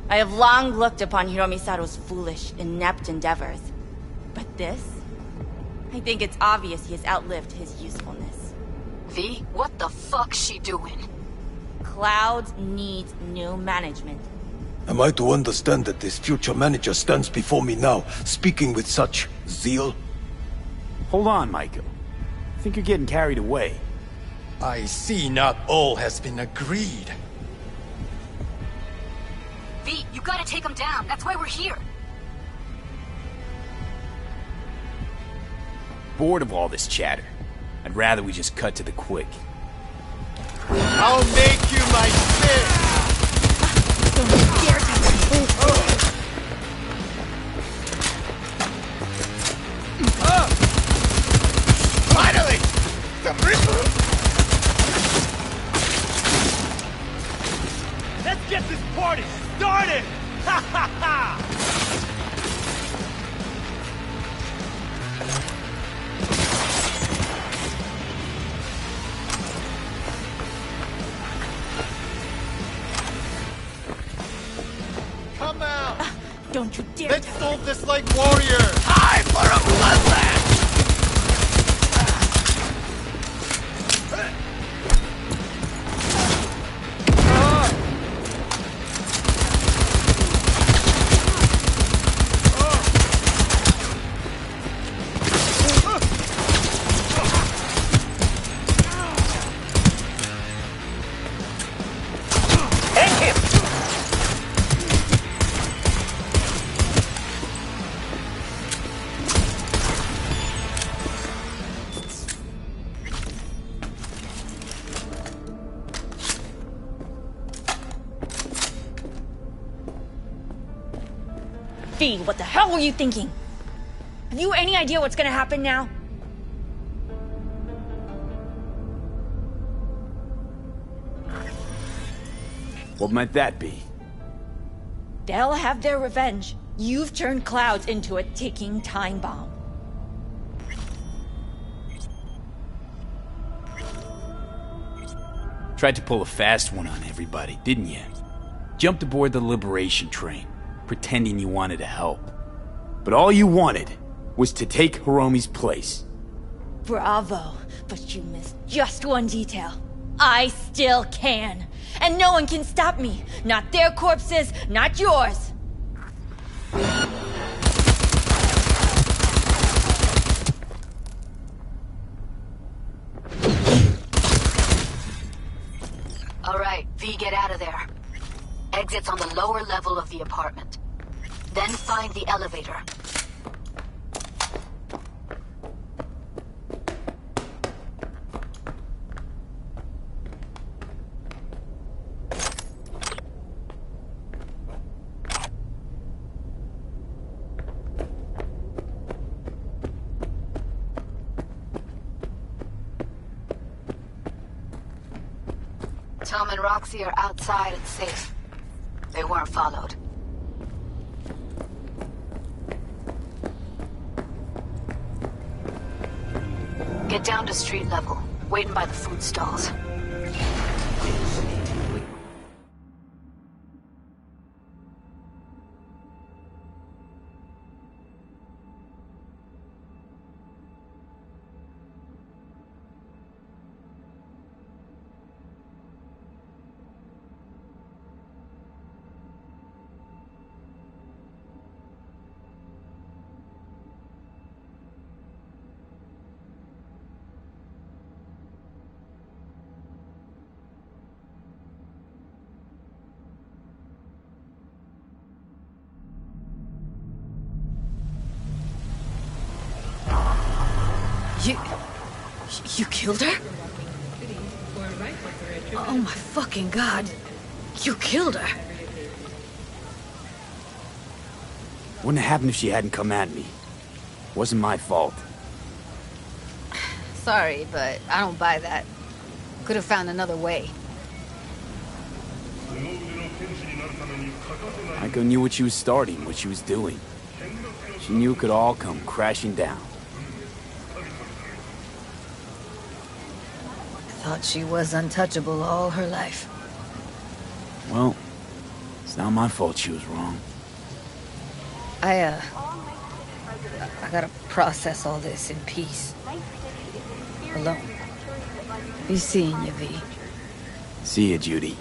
I have long looked upon Hiromi Sato's foolish, inept endeavors. But this? I think it's obvious he has outlived his usefulness. V, what the fuck's she doing? Clouds needs new management. Am I to understand that this future manager stands before me now, speaking with such zeal? Hold on, Maiko. I think you're getting carried away. I see not all has been agreed. V, you gotta take him down. That's why we're here. Bored of all this chatter. I'd rather we just cut to the quick. I'll make you my bitch! Don't you dare touch me! Finally! Let's get this party started! Ha ha ha! Come out! Don't you dare! Let's solve this like warriors! Time for a bloodbath! V, what the hell were you thinking? Have you any idea what's gonna happen now? What might that be? They'll have their revenge. You've turned Clouds into a ticking time bomb. Tried to pull a fast one on everybody, didn't you? Jumped aboard the liberation train, pretending you wanted to help. But all you wanted was to take Hiromi's place. Bravo, but you missed just one detail. I still can. And no one can stop me. Not their corpses, not yours. All right, V, get out of there. Exit's on the lower level of the apartment. Then find the elevator. Tom and Roxy are outside and safe. They weren't followed. Get down to street level, waiting by the food stalls. You killed her? Oh my fucking god. You killed her. Wouldn't have happened if she hadn't come at me. Wasn't my fault. Sorry, but I don't buy that. Could have found another way. Aiko knew what she was starting, what she was doing. She knew it could all come crashing down. Thought she was untouchable all her life. Well, it's not my fault she was wrong. I gotta process all this in peace. Alone. Be seeing you, V. See ya, Judy.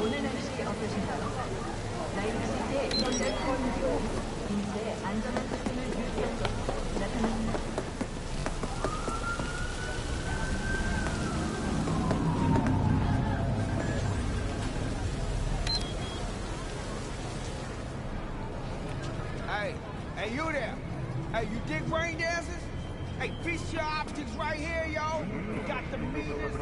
오늘 날씨 어떠신가요? 나이트 시티의 현재 거리 기온, 인쇄의 안전한 수준을 유지한 것으로 나타납니다. Hey, you there? Hey, you dig rain dances? Hey, fish your optics right here, yo. You got the meanest.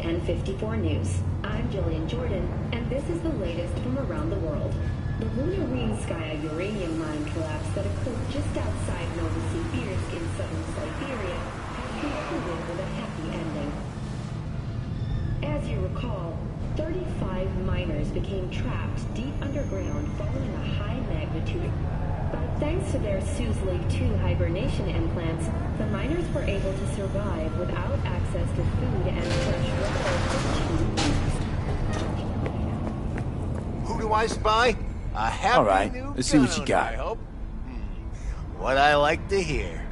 N54 News. I'm Jillian Jordan, and this is the latest from around the world. The Lunarskaya uranium mine collapse that occurred just outside Novosibirsk in southern Siberia has concluded with a happy ending. As you recall, 35 miners became trapped deep underground following a high magnitude. But thanks to their Suzley 2 hibernation implants, the miners were able to survive without access to food and fresh water for 2 weeks. Who do I spy? A happy All right, new let's see what you gun, got. I hope. What I like to hear.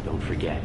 Don't forget,